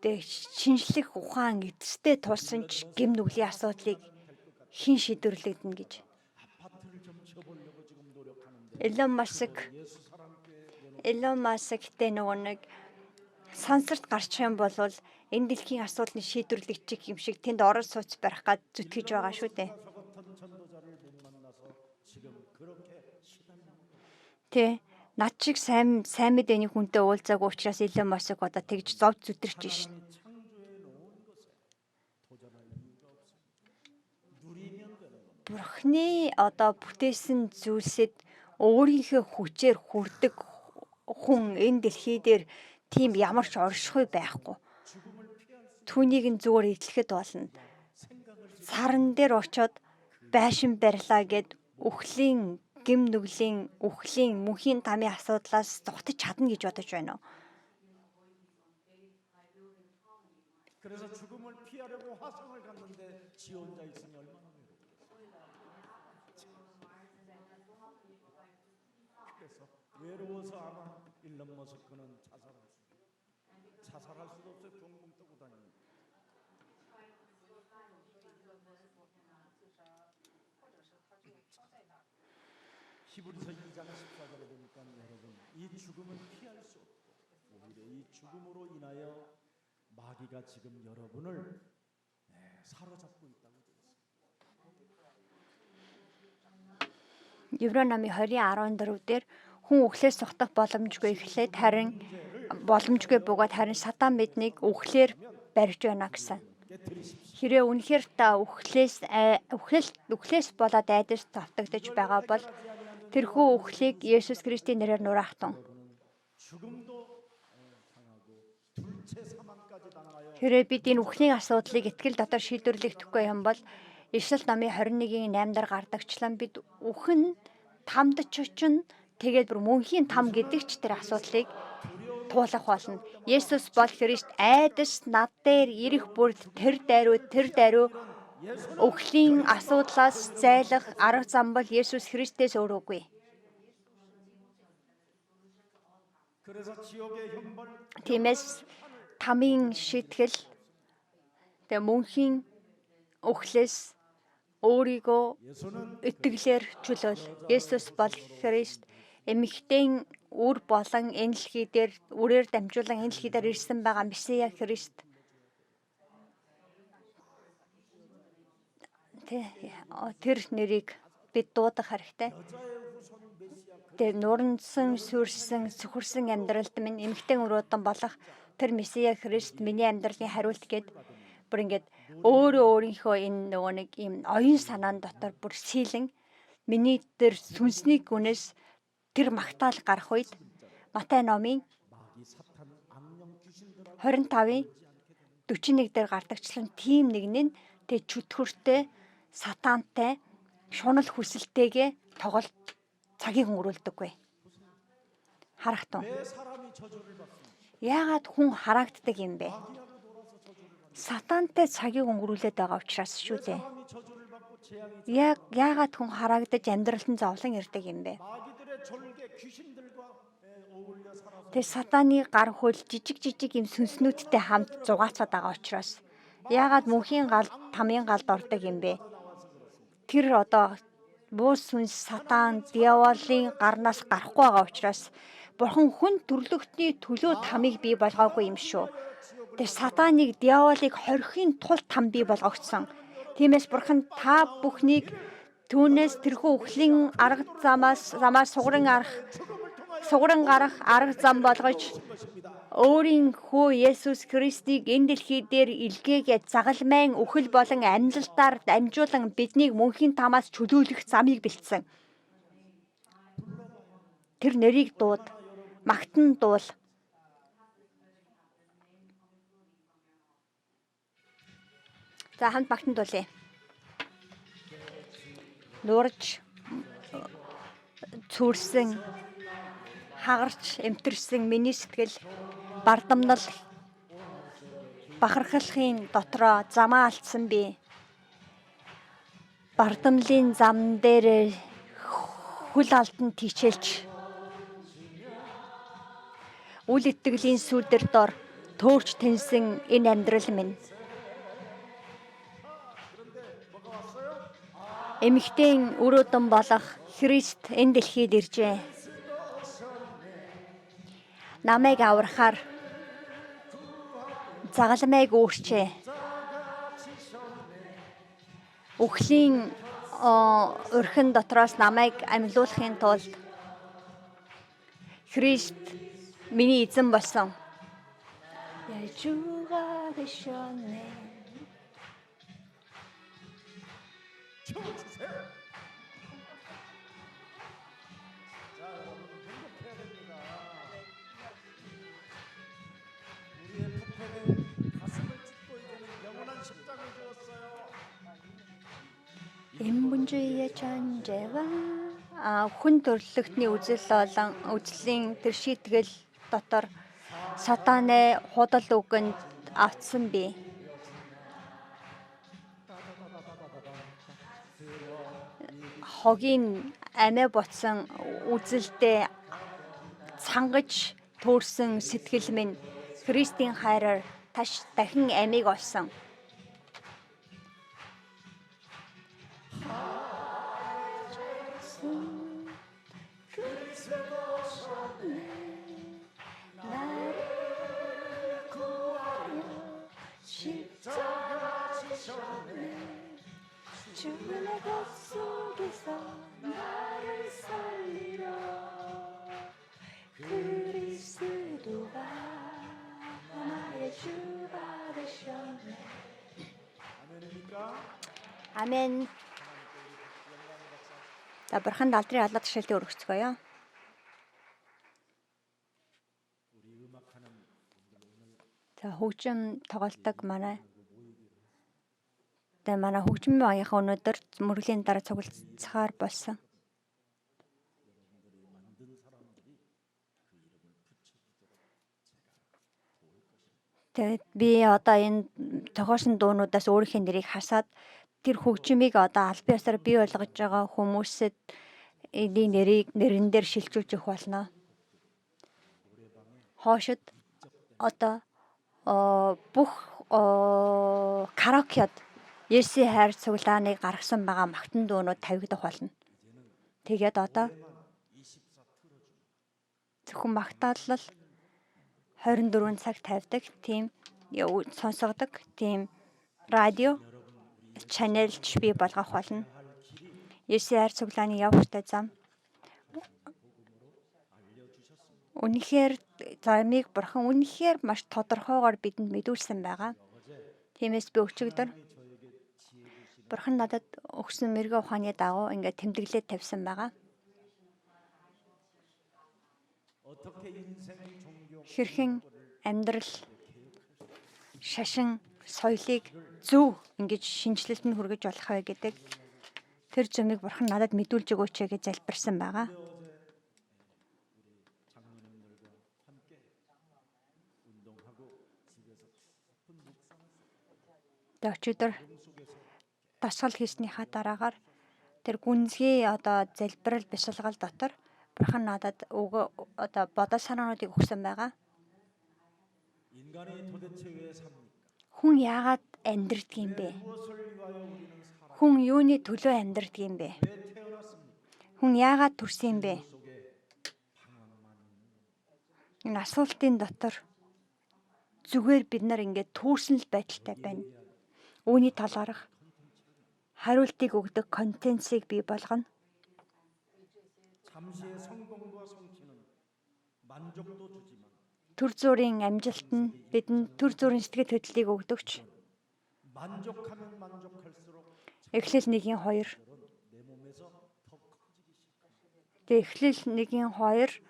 тэг шинжлэх ухаан эцэстээ тулсан ч гэм нүглийн асуудлыг хэн шийдвэрлэгдэнэ гэж. 아파트를 좀 지어보려고 지금 노력하는데 Elon Musk-тэй нөгөө нэг сансарт гарчих юм бол энэ дэлхийн асуудлыг шийдвэрлэгдчих юм шиг тэнд орол сууц барих гад зүтгэж байгаа шүү дээ. 저 같은 전도자를 못 만나서 지금 그렇게 시달립니다. Тэ над шиг сайн мэдээний хүнтэй уулзаагүй учраас Elon Musk одоо тэгж зов зүтэрч шин. 창조해 놓은 것에 도전할 이유가 없습니다. 누리면 되는 겁니다. Бурхны одоо бүтээсэн зүйлсэд өөрийнхөө хүчээр хүрдэг хүн энэ дэлхий дээр тийм ямар ч оршихуй байхгүй. Түүнийг нь зүгээр эзлэхэд болно. Саран дээр очиод байшин барьлаа гэд үхлийн гэм нүглийн үхлийн мөнхийн тамийн асуудлаас зогтож чадна гэж бодож байна уу? 그래서 죽음을 피하려고 화성을 갔는데 지 혼자 있으니 얼마나 그래서 외로워서 아마 일론 머스크는 자살할 수도 없어요. 붕붕 뜨고 다닙니다. 히브리서 2장 14절에 보니까 여러분 이 죽음을 피할 수 없고 오히려 이 죽음으로 인하여 마귀가 지금 여러분을 사로잡고 있다고 되어 있습니다. Еврей номын 20:14 дээр хүн үхлээс зогтох боломжгүй эхлээд харин боломжгүй бөгөөд харин сатан биднийг үхлээр барьж байна гэсэн. Хэрвээ үнэхээр та үхлээс болоод айдас тавтагдж байгаа бол тэрхүү үхлийг Есүс Христийн нэрээр нураах тун. 죽음도 당하고 둘째 사망까지 당하여 Хэрвээ бид энэ үхлийн асуудлыг итгэл дотор шийдвэрлэхдэггүй юм бол Ишлэл номын 21:8 дээр гардагчлан бид үхэн тамд чочин тэгээд бүр мөнхийн там гэдэг ч тэр асуудлыг туулах болно. Есүс бол Христ айдас над дээр ирэх бүрд тэр даруй үхлийн асуудлаас зайлах арга зам бол Есүс Христээс өөр үгүй. 그래서 지옥의 형벌 Тиймээс тамийн шийтгэл тэг мөнхийн үхлээс өөрийгөө 예수는 итгэлээр чөлөөл. Есүс бол Христ эмэгтэй үр болон энэ дэлхий дээр үрээр дамжуулан энэ дэлхий дээр ирсэн байгаа Месиа Христ. Тэр нэрийг бид дуудах хэрэгтэй. Тэр нурансан, сүрсэн, сөхөрсөн амьдралд минь эмэгтэй өрөөдөн болох тэр Месиа Христ миний амьдралын хариулт гэд бүр ингээд өөрийнхөө энэ нөгөө нэг ийм оюун санаан дотор бүр сийлэн миний тэр сүнсний гүнээс тэр магтаал гарах үед Матай номын 25:41 дээр гардагчлан тим нэгэн нь тэг чөтгөртэй сатантай шунал хүсэлтэйгээ тоглолт цагийг өнгөрүүлдэггүй. Харахтун. 왜 사람이 저주를 받습니까? Яагаад хүн хараагддаг юм бэ? Сатантай цагийг өнгөрүүлээд байгаа учраас шүү дээ. 사람이 저주를 받고 재앙이 Яагаад хүн хараагдаж амьдралд нь зовлон ирдэг юм бэ? 마귀들의 졸개 귀신들과 어울려 살아서 Тэр сатаны гар хөл жижиг юм сүнснүүдтэй хамт зугаацаад байгаа учраас яагаад мөнхийн гал тамийн галд ордог юм бэ? Тэр одоо буу сүнс сатан диаволын гарнаас гарахгүй байгаа учраас бурхан хүн төрлөختний төлөө тамыг бий болгоогүй юм шүү. Тэр сатаныг диаволыг хорихын тулд там бий болгогдсон. Тиймээс бурхан та бүхнийг түүнээс тэрхүү үхлийн арга замаас сугран гарах арга зам болгож өөрийнхөө Есүс Христийг энэ дэлхий дээр илгээгээд загалмайн үхэл болон амьлалтаар дамжуулан биднийг мөнхийн тамаас чөлөөлөх замыг бэлдсэн. Тэр нэрийг дууд, магтан дуул. За хамт магтан дуулъя. Нуурж цүрсэн, хагарч эмтэрсэн миний сэтгэл бардамнал бахархлахын дотроо замаа алдсан би. Бардамлын зам дээр хөл алдан тичээлж үл итгэлийн сүлдэр дор төөрч тэнсэн энэ амьдрал минь. Эмэгтэйн өрөөдөн болох Христ энэ дэлхийд иржээ. Намайг аврахаар загалмайг өөрчээ. Үхлийн өрхөн дотроос намайг амьлуулахын тулд Христ миний эзэн болсон. Эмбүнжие чанжева хүн төрлөختний үзлийн тэр шийтгэл дотор сатанаа худал үгэнд автсан би. Хогийн амиа ботсон үзэлдээ цангаж төөрсөн сэтгэл минь Христийн хайраар дахин амийг олсон. 아멘. За бурхан алдрын алла тушаалтыг өргөцгөөё. За хөгжим тоглолтог манай хөгжмийн багийнхаа өнөөдөр мөрөлийн дараа цуглацахаар болсон. Тэгээд би одоо энэ тохиолсон дуунуудаас өөрийнхөө нэрийг хасаад тэр хөгжмийг одоо аль биесээр бий болгож байгаа хүмүүсэд нэрэн дээр шилжүүлж өгөх болно. Хоошид одоо бүх караокед Есүсийн хайр цуглааныг гаргасан байгаа магтан дуунууд тавигдах болно. Тэгээд одоо зөвхөн магтаалал 24 цаг тавьдаг тийм сонсогдог тийм радио чанелч бий болгох болно. Есүсийн хайр цуглааны явахтай зам. Үнэхээр замыг бурхан үнэхээр маш тодорхойгоор бидэнд мэдүүлсэн байгаа. Тиймээс би өчигдөр бурхан надад өгсөн мэрэгэн ухааны дагуу ингээд тэмдэглээд тавьсан байгаа. Хэрхэн амьдрал, шашин, соёлыг зөв ингэж шинжилэлтэнд хүргэж болох вэ гэдэг тэр зэмийг бурхан надад мэдүүлж өгөөч гэж залбирсан байгаа. Өчигдөр дасгал хийснийхаа дараагаар тэр гүнзгий одоо залбирал бясалгал дотор бурхан надад одоо бодол санаануудыг өгсөн байгаа. Хүн яагаад амьдрдаг юм бэ? Хүн юуны төлөө амьдрдаг юм бэ? Хүн яагаад төрсөн юм бэ? Энэ асуултын дотор зүгээр бид нар ингээд түүсэн л байдалтай байна. Үүний талаарх хариултыг өгдөг контентсыг бий болгоно. төр зүрийн амжилт нь бидэнд төр зүрийн сэтгэл хөдлөлийг өгдөгч. 만족하면 만족할수록 Эхлэл 1:2. 내 몸에서 더 커지기 시작합니다. Тэгээ эхлэл 1:2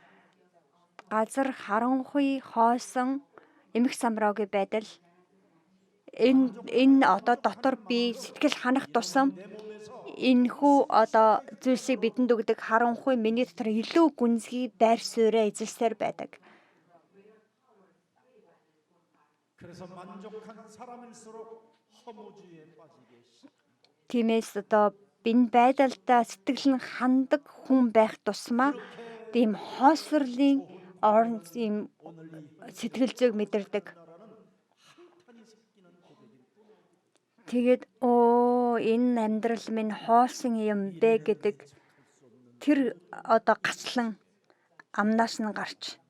газар харанхуй хоосон эмх самраагийн байдал энэ одоо дотор би сэтгэл ханах тусам энэхүү одоо зүйлсийг бидэнд өгдөг харанхуй миний дотор илүү гүнзгий байр суурьа эзэлсээр байдаг. 그래서 만족한 사람일수록 허무주의에 빠지게 시작합니다. Тиймээс одоо энэ байдалдаа сэтгэл нь хандаг хүн байх тусмаа тийм хоосворлын орон ийм сэтгэл зүйг мэдэрдэг. Тэгээд энэ амьдрал минь хоосон юм бэ гэдэг тэр одоо гачлан амнаас нь гарч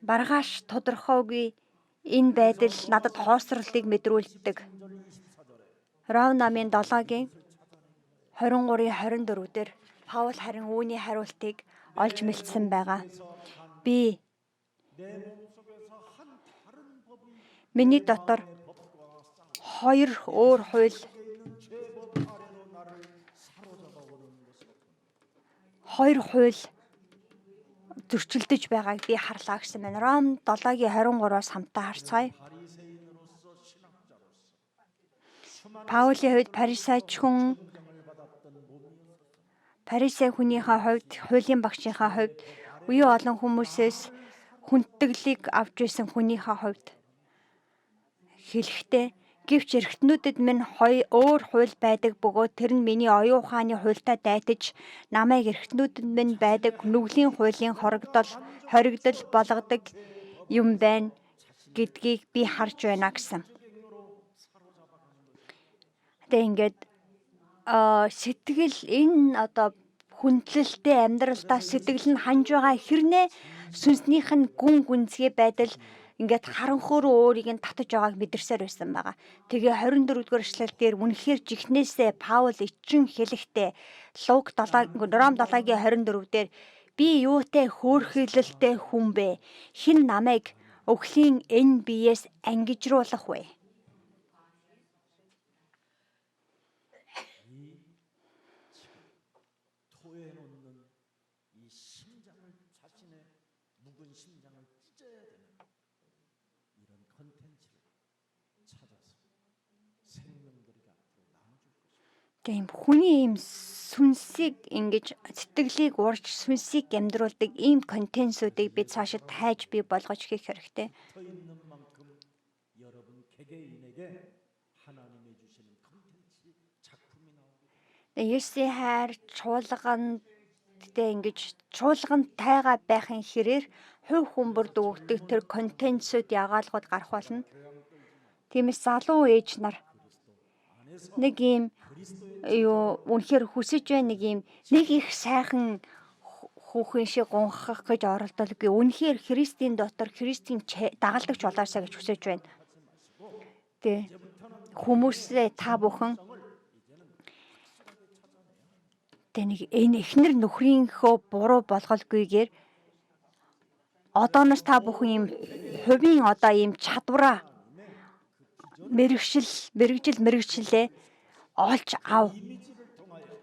маргааш тодорхойгүй энэ байдал надад хоосрлыг мэдрүүлдэг. Ром намын 7-гийн 23-24 дээр Паул харин үүний хариултыг олж мэлцсэн байгаа. Би миний дотор хоёр өөр хууль зөрчилдөж байгааг би харлаа гэсэн байна. Ром 7:23-аас хамтаа харцгаая. Паулийн хувьд Парисей хүнийхээ хувьд, хуулийн багшийнхаа хувьд, үе олон хүмүүсээс хүндэтгэлийг авч исэн хүнийхээ хувьд хэлэхдээ гэвч эргэтнүүдэд минь өөр хууль байдаг бөгөөд тэр нь миний оюун ухааны хуультай дайтаж намайг эргэтнүүдэд минь байдаг нүглийн хуулийн хоригдол болгодог юм байна гэдгийг би харж байна гэсэн. Тэгээ ингээд сэтгэл энэ одоо хүндлэлтэй амьдралдаа сэтгэл нь ханж байгаа хэрнээ сүнснийх нь гүн гүнзгий байдал ингээд харанхуй руу өөрийг нь татаж байгааг мэдэрсээр байсан байгаа. Тэгээ 24-р эшлэл дээр үнэхээр жихнээсээ Паул ичин хэлэхдээ Ром 7:24 дээр би юутай хөөрхийлөлтэй хүн бэ? Хэн намайг өвхлийн энэ биеэс ангижруулах вэ? Тийм хүний ийм сүнсийг ингэж сэтгэлийг уурж сүнсийг амьдруулдаг ийм контенцуудыг бид цаашид хайж бий болгож хийх хэрэгтэй. Есүсийн хайр чуулганд ингэж чуулганд тайгаа байхын хэрээр хувь хүмүүрд өгдөг тэр контенцууд ягаалгууд гарах болно. Тиймээс залуу ээж нар нэг ийм үнэхээр хүсэж байна нэг их сайхан хүүхэн шиг гонхох гэж оролдолгүй. Үнэхээр Христийн дотор Христийн дагалдагч болоосаа гэж хүсэж байна. Тэ хүмүүсээ та бүхэн нэг энэ эхнэр нөхрийнхөө буруу болголгүйгээр одооноос та бүхэн ийм хувийн одоо ийм чадвараа мэрэгчлээ олж ав.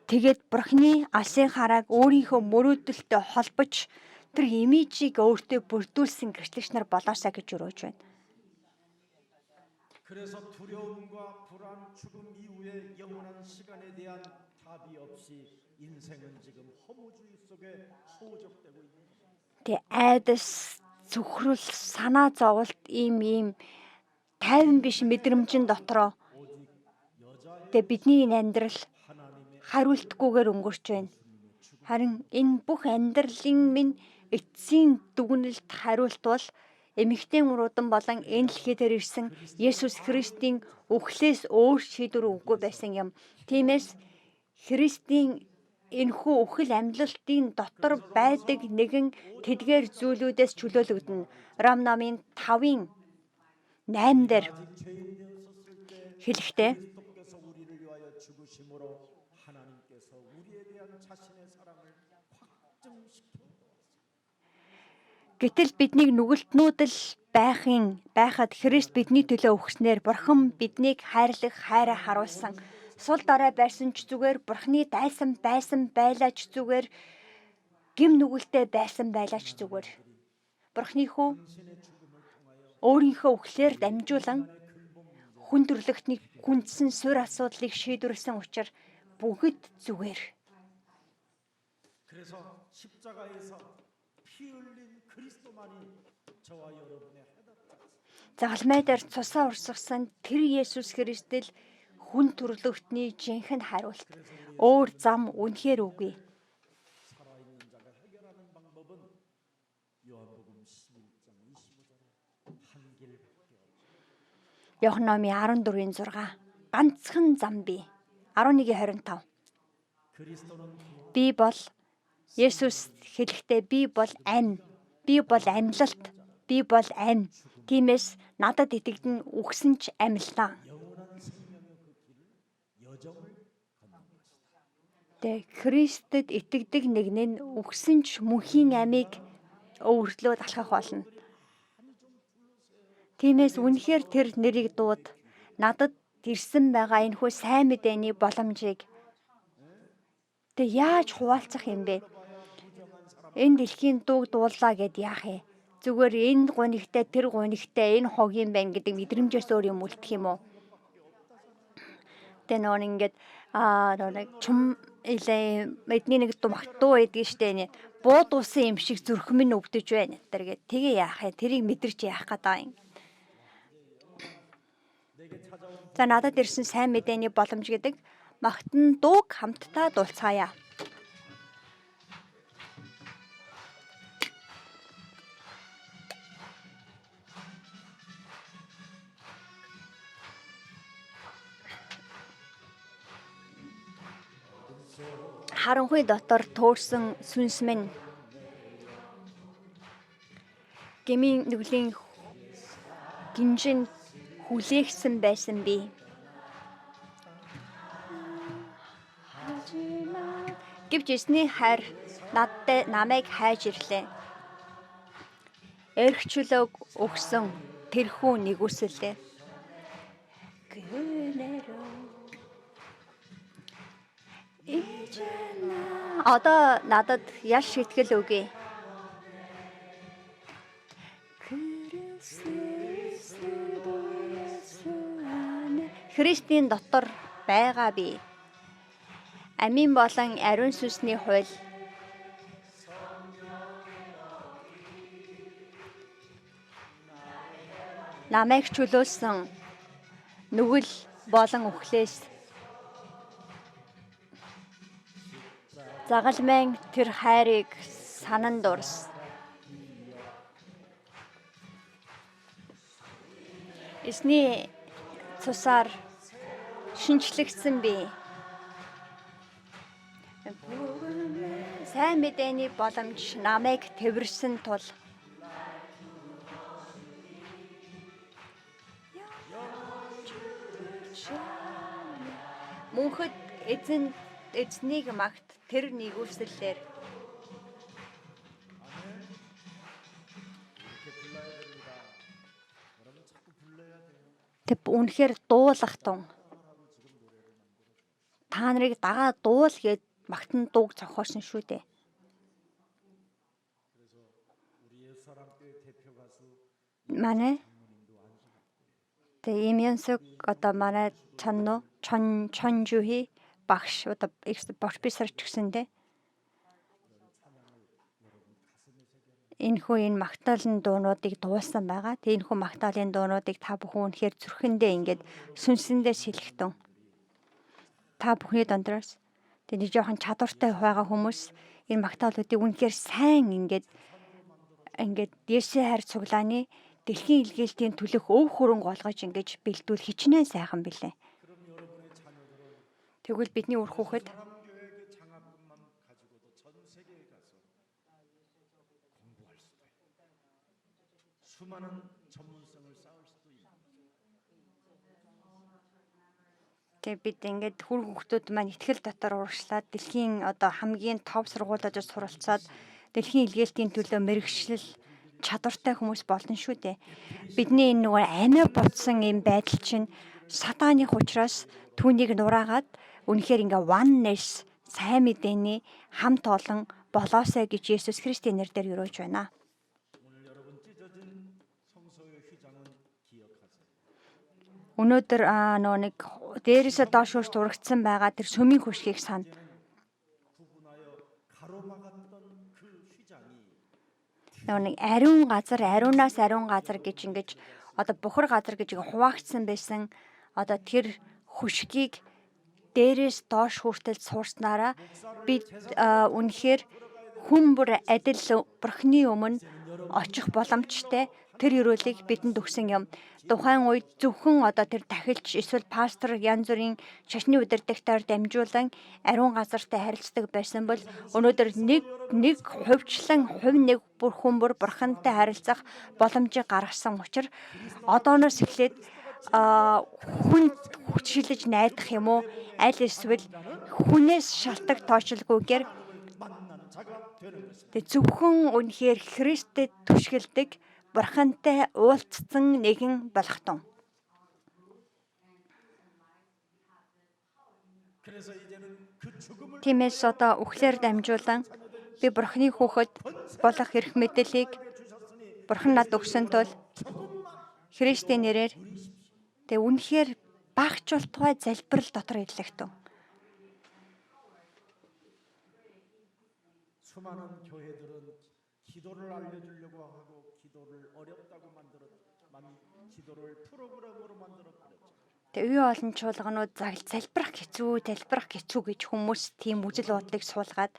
Тэгээд Бурхны алсын харааг өөрийнхөө мөрөөдөлтөд холбож тэр имижийг өөртөө бүрдүүлсэн гэрчлэгч нар болоосаа гэж өрөөж байна. 그래서 두려움과 불안, 죽음 이후의 영원한 시간에 대한 답이 없이 인생은 지금 허무주의 속에 허우적대고 있는 겁니다. Тэ айдас зүхрэл санаа зовлт ийм тайван биш мэдрэмжин дотроо тэ бидний амьдрал хариултгүйгээр өнгөрч байна. Харин энэ бүх амьдралын минь эцсийн дүгнэлт хариулт бол эмэгтэй мөрөөдөн болон энэ дэлхий дээр ирсэн Есүс Христийн үхлээс өөр шийдвэр өгөхгүй байсан юм. Тиймээс Христийн энэхүү үхэл амьдлалтын дотор байдаг нэгэн тэдгээр зүйлүүдээс чөлөөлөгдөнө. Ром намын 5:8 дээр хэлэхдээ Гэтэл биднийг нүгэлтнүүдэл байхад Христ бидний төлөө өгснээр Бурхан биднийг хайрлах хайраа харуулсан. Сул дорой байсан ч зүгээр, Бурханы дайсан байлаа ч зүгээр, гим нүгэлтэй байсан байлаа ч зүгээр. Бурханы хүү өөрийнхөө үхлээр дамжуулан хүн төрлөختний хүндсэн суурь асуудлыг шийдвэрлсэн учраас бүгд зүгээр. 그래서 십자가에서 피 흘린 그리스도만이 저와 여러분의 해답자. Загалмай дээр цусаа урсгасан тэр Есүс Христэл хүн төрлөختний жинхэнэ хариулт. Өөр зам үнэхээр үгүй. 살아있는 자가 해결하는 방법은 요한복음 11장 25절에 한 길밖에 없습니다. Иохан номын 14:6 ганцхан зам бий. 11:25 그리스도는 би бол Есүс хэлэхдээ би бол амь. Би бол амьлалт. Би бол амь. Тиймээс надад итгэдэн үхсэн ч амьллаа. 영원한 생명의 그 길을 여정을 걷는 것이다. Тэ Христэд итгэдэг нэг нь үхсэн ч мөнхийн амийг өвөртлөө алхах болно. Тиймээс үнэхээр тэр нэрийг дууд надад ирсэн байгаа энэ хүү сайн мэдээний боломжийг тэ яаж хуваалцах юм бэ? Энэ дэлхийн дууг дууллаа гэд яах юм? Зүгээр энэ гунигтай тэр гунигтай энэ хог юм байна гэдэг мэдрэмжээс өөр юм үлдэх юм уу? Тэ нөр ингээд нэг чум илээ мэдний нэг дуу эдгэн штэ нэ. Бууд усан юм шиг зүрх минь өвдөж байна гэдэг. Тэгээ яах юм? Тэрийг мэдэрч яах гэдэг юм. За надад ирсэн сайн мэдээний боломж гэдэг магтан дууг хамтдаа дуулцгаая. Харанхуй дотор төөрсөн сүнс минь гмийн нүглийн гинжин хүлээгсэн байсан би. Гэвч эсний хайр намайг хайж ирлээ. Эрхчлөөг өгсөн тэрхүү нэгүсэлээ. Одоо надад ял шитгэл өгье. Христийн дотор байгаа би. Амийн болон ариун сүнсний хууль намайг чөлөөлсөн нүгэл болон үхлээс загалмайн тэр хайрыг санан дурс. Эсний цусаар шинчлэгдсэн би. Сайн мэдээний боломж намайг тэрвэрсэн тул мөнхөд эзнийг магт тэр нэгүслэлээр Тэп үнэхээр дуулах тун. Та нарыг дагаа дуул гэд магтан дууг зохиосон шүү дээ. Манай Имянсэг одоо манай чонжуhi багш одоо профессор ч гэсэндээ энэ магтаалын дуунуудыг дуулсан байгаа. Тэгээ энэ магтаалын дуунуудыг та бүхэн үнэхээр зүрхэндээ ингээд сүнсэндээ сэлэхтэн. Та бүхний дондроос тэгээ жоохон чадвартай байгаа хүмүүс энэ магтаалуудыг үнэхээр сайн ингээд Есүсийн хайр цуглааны дэлхийн илгээлтийн төлөх өв хөрөнгө олгож ингэж бэлдүүл хичнээн сайхан билээ. Тэгвэл бидний үр хүүхэд 수많은 전문성을 쌓을 수도 있는. Тэгээ бид ингээд хүр хүүхдүүд маань ихтгэл дотор урагшлаад дэлхийн одоо хамгийн топ сургуулиудад суралцаад дэлхийн илгээлтийн төлөө мэрэгчлэл чадвартай хүмүүс болно шүү дээ. Бидний энэ нөгөө амиа бодсон юм байдал чинь сатаных учраас түүнийг нураагаад үнэхээр ингээ oneness сайн мэдээний хамт олон болоосой гэж Есүс Христийн нэрээр юрөөж байна. 오늘 여러분 찢어진 성소의 휘장은 기억하세요. Өнөөдөр нөгөө нэг дээрээсээ доош хурц урагдсан байгаа тэр сүмийн хөшгийг сана. 구분하여 가로막았던 그 휘장이 Нөгөө нэг ариун газар, ариунаас ариун газар гэж ингэж одоо бухар газар гэж хуваагдсан байсан. Одоо тэр хөшгийг дээрээс доош хүртэл суурснараа бид үнэхээр хүн бүр адил Бурхны өмнө очих боломжтой тэр өрөөлийг бидэнд өгсөн юм. Тухайн үед зөвхөн одоо тэр тахилч эсвэл пастор янз бүрийн шашны удирдагчдаар дамжуулан ариун газартай харилцдаг байсан бол өнөөдөр нэг хувьчлан хувь нэг бүр хүн бүр Бурхантай харилцах боломжийг гаргасан учраас одооноос эхлээд хүн хүчилж найдах юм уу? Аль эсвэл хүнээс шалтак тоочлгүйгээр 만난 자가 되는 것입니다. зөвхөн үнэхээр Христэд түшгэлдэг Бурхантай уулзсан нэгэн болох тун. 그래서 이제는 그 죽음을 Тиймээс одоо үхлээр дамжуулан би Бурхны хүүхэд болох эрх мэдлийг Бурхан над өгсөн тул Христийн нэрээр тэг үнэхээр багчлалтгай залбирал дотор ирлэх тун. 수많은 교회들은 기도를 알려주려고 하고 기도를 어렵다고 기도를 프로그램으로 만들어버렸죠. Тэг үе олон чуулганууд залбирах хэцүү гэж хүмүүс тийм үзэл бодлыг суулгаад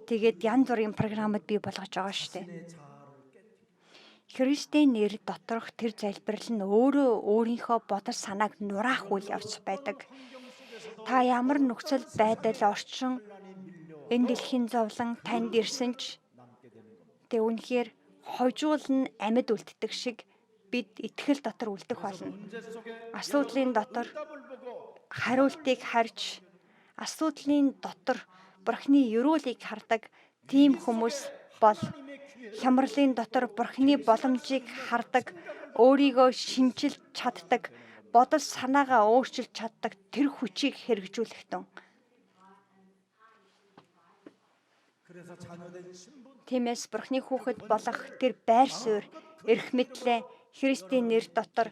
тэгээд янз бүрийн програмууд бий болгож байгаа шүү дээ. 신의 자아를 깨뜨리고 Христийн нэр доторх тэр залбирал нь өөрөө өөрийнхөө бодол санааг нураах үйл явц байдаг. Та ямар нөхцөл байдал орчин энэ дэлхийн зовлон танд ирсэн ч тэг үнэхээр хожуулн амьд үлддэг шиг бид итгэл дотор үлдэх болно. 문제 속에 Асуудлын дотор 답을 보고 хариултыг харж асуудлын дотор Бурхны өрөөлийг хардаг тийм хүмүүс бол хямралын дотор Бурхны боломжийг хардаг, өөрийгөө шинжилж чаддаг, бодол санаагаа өөрчилж чаддаг тэр хүчийг хэрэгжүүлэх тун. 그래서 자녀된 신분 Тиймээс Бурхны хүүхэд болох тэр байр суурь, эрх мэдлээ Христийн нэр дотор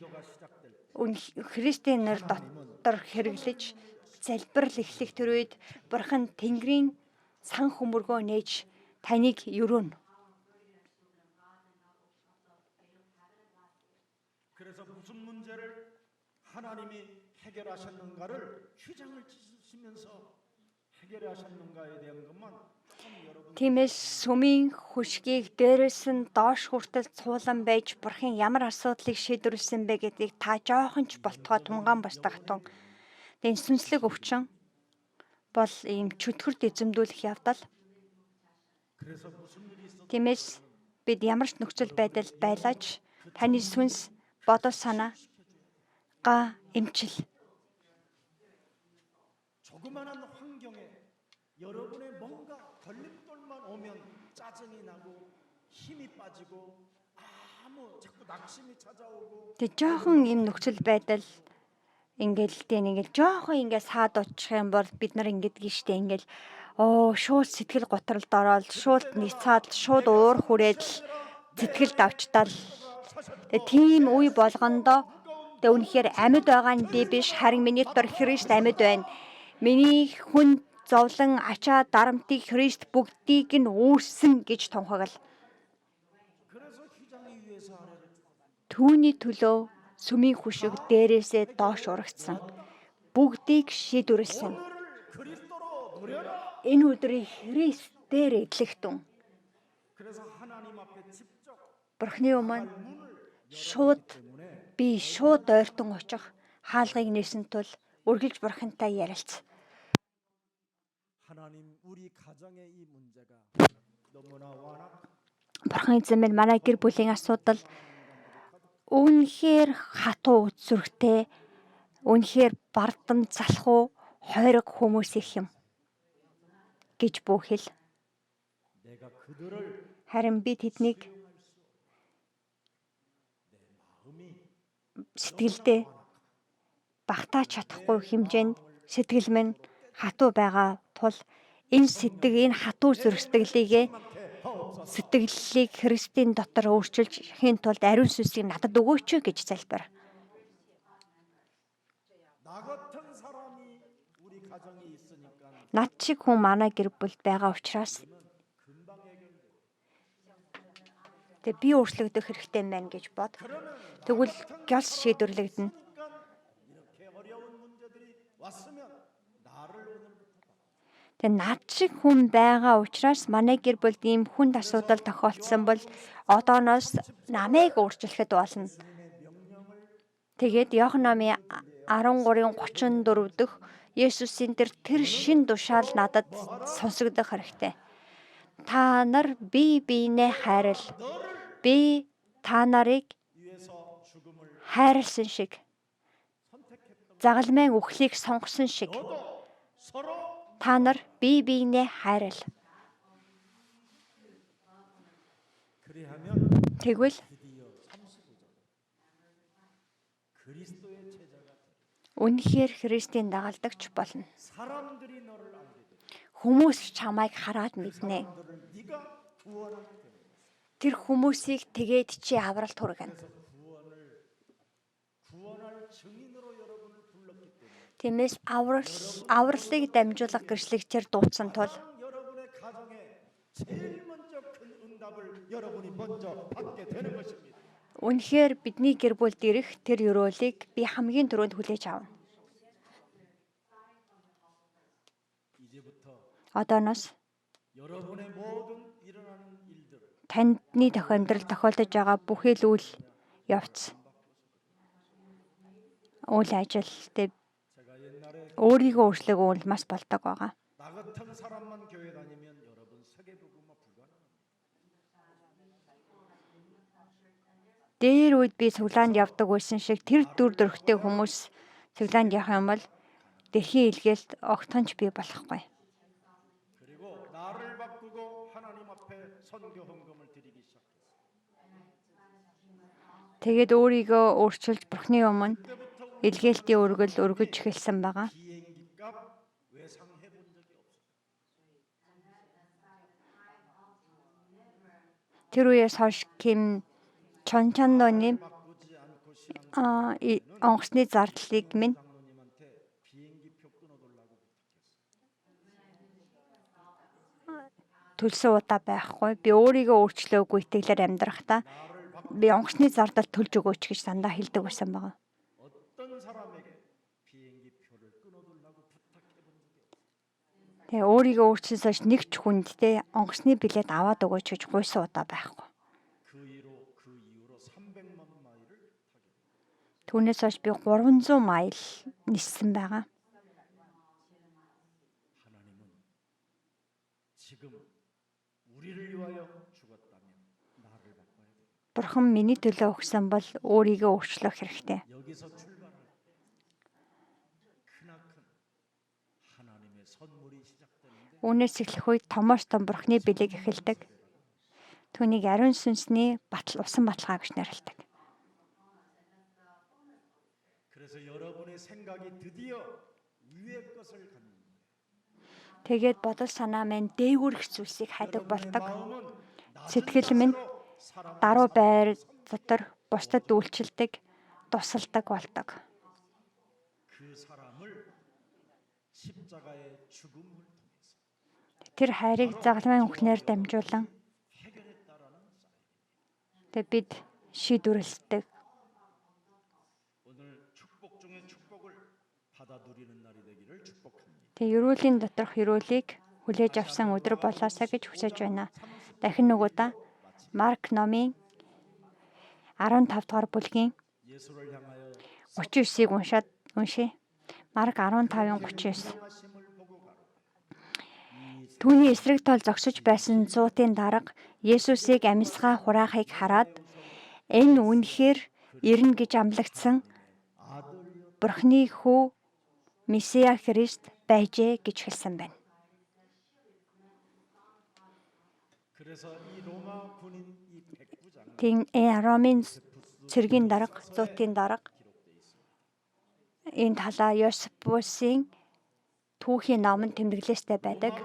Христийн нэр дотор хэрэглэж залбирал эхлэх тэр үед Бурхан Тэнгэрийн сан хөмөргөө нээж таныг өрөөнө. 그래서 무슨 문제를 하나님이 해결하셨는가를 휘장을 찢으시면서 해결하셨는가에 대한 것만 참 여러분 Тиймээс сүмийн хөшгийг дээрээс нь доош хүртэл цуулан байж Бурхан ямар асуудлыг шийдвэрлсэн бэ гэдгийг та жоохон ч болтгой тунгаан босдох тун. Энэ сүнслэг өвчин бол ийм чөтгөрд эзэмдүүлэх явдал. 그래서 무슨 일이 있어도 Тиймээс бид ямар ч нөхцөл байдал байлаач таны сүнс бодол санаагаа эмчил. 조그마한 환경에 여러분의 뭔가 걸림돌만 오면 짜증이 나고 힘이 빠지고 자꾸 낙심이 찾아오고 Тэг жоохон ийм нөхцөл байдал ингээл жоохон саад очих юм бол бид нар ингэдэг штэ ингээл шууд сэтгэл готролд ороод шууд ницаад шууд уур хүрээд сэтгэлд авчтал. Тэг тийм үе болгондоо тэг үнэхээр амьд байгаа нь би биш харин миний дотор Христ амьд байна. Миний хүн зовлон ачаа дарамтыг Христ бүгдийг нь үүссэн гэж тунхаглал. 그래서 휘장이 위에서 아래로 Түүний төлөө сүмийн хүшиг дээрээсээ доош урагдсан. Бүгдийг шийдвэрлсэн. 그리스도로 노려라. Энэ өдрийг Христээр эдлэгтэн. 그래서 하나님 앞에 직접 Бурхны өмнө шууд ойртон очих хаалгыг нээсэн тул үргэлж Бурхантай ярилц. 하나님 우리 가정의 이 문제가 너무나 완악 Бурхан эзэн минь манай гэр бүлийн асуудал үнэхээр хатуу үзүрхтэй, үнэхээр бардам залхуу, хойрог хүмүүс их юм гэж бүхэл. 내가 그들을 Харин би тэднийг сэтгэлдээ багтааж чадахгүй хэмжээнд сэтгэл минь хатуу байгаа тул энэ хатуу сэтгэлийг Христийн дотор өөрчилж хийн тулд ариун сүнсийг надад өгөөч гэж залбир. 나 같은 사람이 우리 가정에 있으니까 Над шиг хүн манай гэр бүлд байгаа учраас би өөрчлөгдөх хэрэгтэй юм байна гэж бод. Тэгвэл гялс шийдвэрлэгдэнэ. 이렇게 어려운 문제들이 왔으면 나를 오늘부터 Над шиг хүн байгаа учраас манай гэр бүлд ийм хүнд асуудал тохиолдсон бол одооноос намайг өөрчлөхөд болно. Тэгээд Иохан номын 13:34 дэх Есүсийн тэр шин тушаал надад сонсогдох хэрэгтэй. Та нар бие биенээ хайрал. Би та нарыг 위해서 죽음을 хайрлсан шиг, загалмайн үхлийг сонгосон шиг 서로 та нар бие биенээ хайрал. 그리하면 Тэгвэл 드디어 35절 그리스도의 제자가 үнэхээр Христийн дагалдагч болно. 사람들이 너를 알게 돼. Хүмүүс чамайг хараад мэднэ. 사람들을 네가 구원할 때 Тэр хүмүүсийг тэгээд чи авралт хүргэнэ. 구원할 증인으로 여러분을 불렀기 때문에 Тиймээс авралыг дамжуулах гэрчлэгчээр дуудсан тул 여러분의 가정에 제일 먼저 큰 응답을 여러분이 먼저 받게 되는 것입니다. үнэхээр бидний гэр бүлд ирэх тэр ёроолыг би хамгийн түрүүнд хүлээж авна. 이제부터 Одооноос 여러분의 모든 일어나는 일들을 таны амьдрал тохиолдож байгаа бүхий л үйл явц, үйл ажил 제가 옛날에 өөрийгөө өөрчлөх улмаас болдог байгаа. 나 같은 사람만 교회 다니면 여러분 세계복음화 불가능합니다. Дээр үед би цуглаанд явдаг байсан шиг тэр дүр төрхтэй хүмүүс цуглаанд явах юм бол дэлхийн илгээлт огтхонч бий болохгүй. 그리고 나를 바꾸고 하나님 앞에 선교 헌금을 드리기 시작했어요. Тэгээд өөрийгөө өөрчилж Бурхны өмнө илгээлтийн өргөл өргөж эхэлсэн байгаа. 비행기값 외상해 본 적이 없어요. Тэр үеэс хойш Ким Чончандоны 바꾸지 않고 신앙 онгоцны зардлыг минь 장로님한테 비행기표 끊어달라고 부탁했어요. төлсөн удаа байхгүй. Би өөрийгөө өөрчлөөгүй итгэлээр амьдрахдаа би онгоцны зардал төлж өгөөч гэж дандаа хэлдэг байсан байгаа. 어떤 사람에게 비행기표를 끊어달라고 부탁해 본 적이 없어요. Тэгээ өөрийгөө өөрчлөсөж нэг ч хүндтэй онгоцны билет аваад өгөөч гэж гуйсан удаа байхгүй. 그 이후로 300만 마일을 타게 됐어요. Түүнээс хойш би 300 майл ниссэн байгаа. 하나님은 지금 우리를 위하여 죽었다면 나를 바꿔야 돼. Бурхан миний төлөө өгсөн бол өөрийгөө өөрчлөх хэрэгтэй. 여기서 출발할 때 크나큰 하나님의 선물이 시작되는데 Үүнээс эхлэх үед томооч том Бурханы билег эхэлдэг. Түүнийг ариун сүнсний усан баталгаа гэж нэрлэдэг. 그래서 여러분의 생각이 드디어 위의 것을 갖는 거예요. Тэгээд бодол санаа минь дээгүүрх зүйлсийг хайдаг болдог. 마음은 Сэтгэл минь 사람 даруй байр дотор бусдад үйлчлдэг, тусалдаг болдог. 그 사람을 십자가의 죽음을 통해서 Тэр хайрыг загалмайн үхнээр дамжуулан 해결했다라는 사실. тэгээд бид шийдвэрлэдэг. 오늘 축복 중에 축복을 받아 누리는 날이 되기를 축복합니다. Тэгээд ерөөлийн доторх ерөөлийг хүлээж авсан өдөр болоосаа гэж хүсэж байна. Дахин нөгөөдөө Марк номын 15 дугаар бүлгийн 예수를 향하여 39-ийг уншия. Марк 15:39. 하심을 보고 가라. Түүний эсрэг тол зогсож байсан зуутын дарга Есүсийг амьсгаа хураахыг хараад энэ үнэхээр ирнэ гэж амлагдсан Бурхны хүү Месиа Христ байжээ гэж хэлсэн байна. 그래서 이 로마 군인 이 백부장 Ромын цэргийн дарга, зуутын дарга энэ талаар Йосефусын түүхийн номонд тэмдэглэстэй байдаг.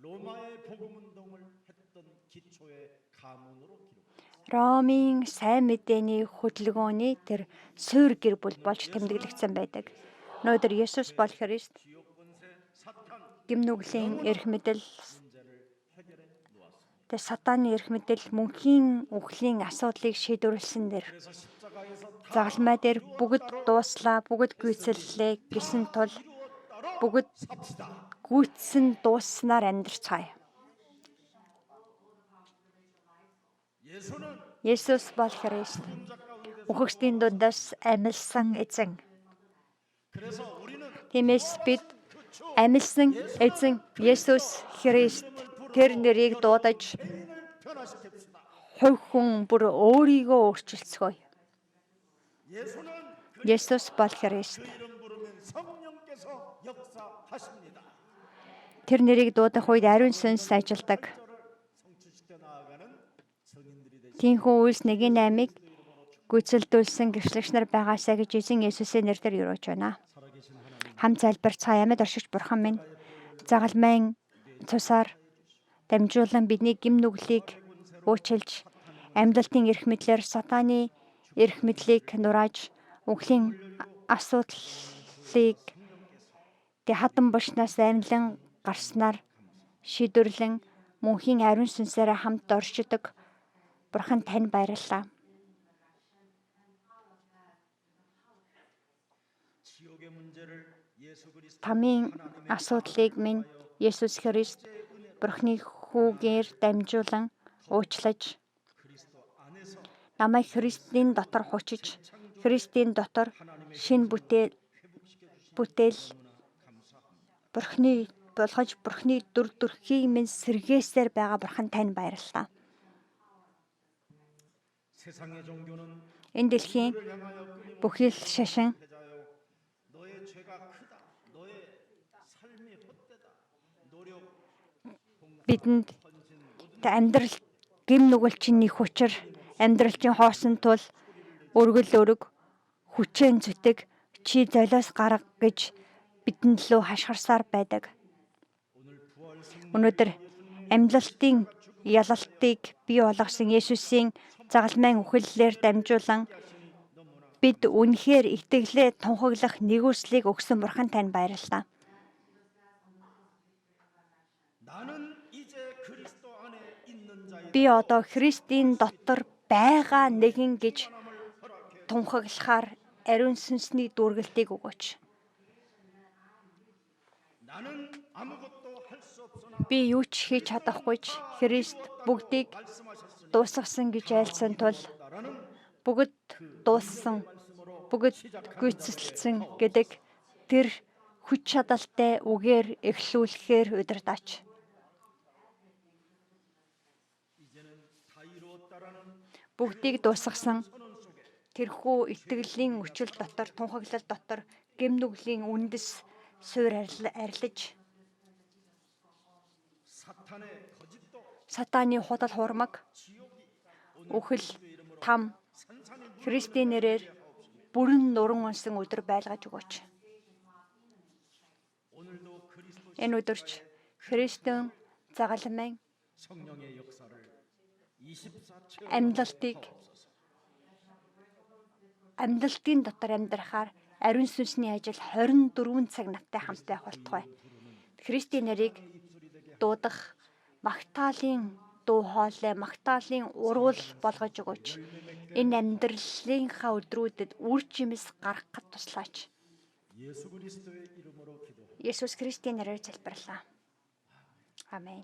로마의 복음 운동을 했던 기초의 가문으로 기록. Ромын сайн мэдээний хөдөлгөөний тэр суурь гэр бүл болж тэмдэглэгдсэн байдаг. Өнөөдөр Есүс бол Христ 지옥 권세 사탄 гимнүглийн эрх мэдэл, 문제를 해결해 놓았습니다. тэр сатааны эрх мэдэл мөнхийн үхлийн асуудлыг шийдвэрлсэн дэр. 그래서 십자가에서 다 Загалмай дээр бүгд дууслаа, бүгд гүйцэллээ гэсэн тул 이루었다로 бүгд 삽시다. гүйцсэн дуусснаар амьдрцгаая. 예수는 Есүс бол Христ. 혼자 가운데서 Үхэгчдийн дундаас амилсан эзэн. 그래서 우리는 Тиймээс бид амилсан эзэн Есүс Христ тэр нэрийг дуудаж 개인을 변화시킵시다. хувь хүн бүр өөрийгөө өөрчилцгөөе. 예수는 Есүс бол Христ. 그 이름 부르면 성령께서 역사하십니다. Тэр нэрийг дуудах үед ариун сүнс ажилдаг. 성취시켜 나아가는 성인들이 되시. Тинхүү үйлс 1:8-ыг гүйцэлдүүлсэн гэрчлэгч нар байгаасаа гэж эзэн Есүсийн нэрээр юрууж байна. 살아계신 하나님, Хам залбирцгаа амьд оршигч бурхан минь загалмайн цусаар дамжуулан бидний гим нүглийг уучилж амьдлалтын эрх мэдлэр сатааны эрх мэдлийг нурааж үхлийн асуудлыг хатан бушнаас аймлан гарснаар шийдвэрлэн мөнхийн ариун сүнсээр хамт оршдог бурхан тань баярлалаа. 지옥의 문제를 예수 그리스도 Тамийн асуудлыг минь Есүс Христ Бурхны хүүгээр дамжуулан уучлаж 그리스도 안에서 намайг Христийн дотор хучиж Христийн дотор шин бүтээл Бурхны болгож Бурхны дүр төрхийг минь сэргээсээр байгаа бурхан тань баярлалаа. 세상의 종교는 Энэ дэлхийн 너를 향하여 끊임없이 бүхэл шашин 회자하여 너의 죄가 크다, 너의 삶이 헛되다, 노력, бидэнд амьдрал гим нүгэлчин их учир амьдралчин хоосон тул өргөл өрөг хүчэн зүтэг чи золиос гарга гэж бидэнд лөө хашгирсаар байдаг. 오늘 부활 승리 Өнөөдөр амьлалтын ялалтыг бий болгосон Есүсийн загалмайн үхэллээр дамжуулан бид үнэхээр итгэлээ тунхаглах нэгүслийг өгсөн бурхан тань баярлалаа. 나는 이제 그리스도 안에 있는 자이다. Би одоо Христийн дотор байгаа нэгэн гэж тунхаглахаар ариун сүнсний дүүргэлтийг өгөөч. 나는 아무것도 할 수 없으나 Би юу ч хийж чадахгүй ч Христ бүгдийг 말씀하셨으니 дуусгасан гэж айлсан тул 나라는 бүгд дууссан, бүгд гүйцэлсэн гэдэг тэр хүч чадалтай үгээр эхлүүлэхээр удирдаач. 이제는 다 이루었다라는 Бүгдийг дуусгасан тэрхүү итгэлийн өчил дотор, тунхаглал дотор гэмнүглийн үндэс суурь арилж 사탄의 거짓도 сатааны худал хуурмаг үхэл там Христийн нэрээр бүрэн нуран унсан өдөр байлгаж өгөөч. 오늘도 그리스도 Энэ өдөрч Христийн загалмайн 성령의 역사를 24 амьдлалтыг амьдлалтын дотор амьдрахаар ариун сүнсний ажил 24 цаг надтай хамт байх болтугай. Христийн нэрийг дуудах магтаалын дуу хоолой, магтаалын уруул болгож өгөөч. Энэ амьдралынхаа өдрүүдэд үр жимс гаргахад туслаач. 예수 그리스도의 이름으로 기도합니다. Есүс Христийн нэрээр залбирлаа. Амен.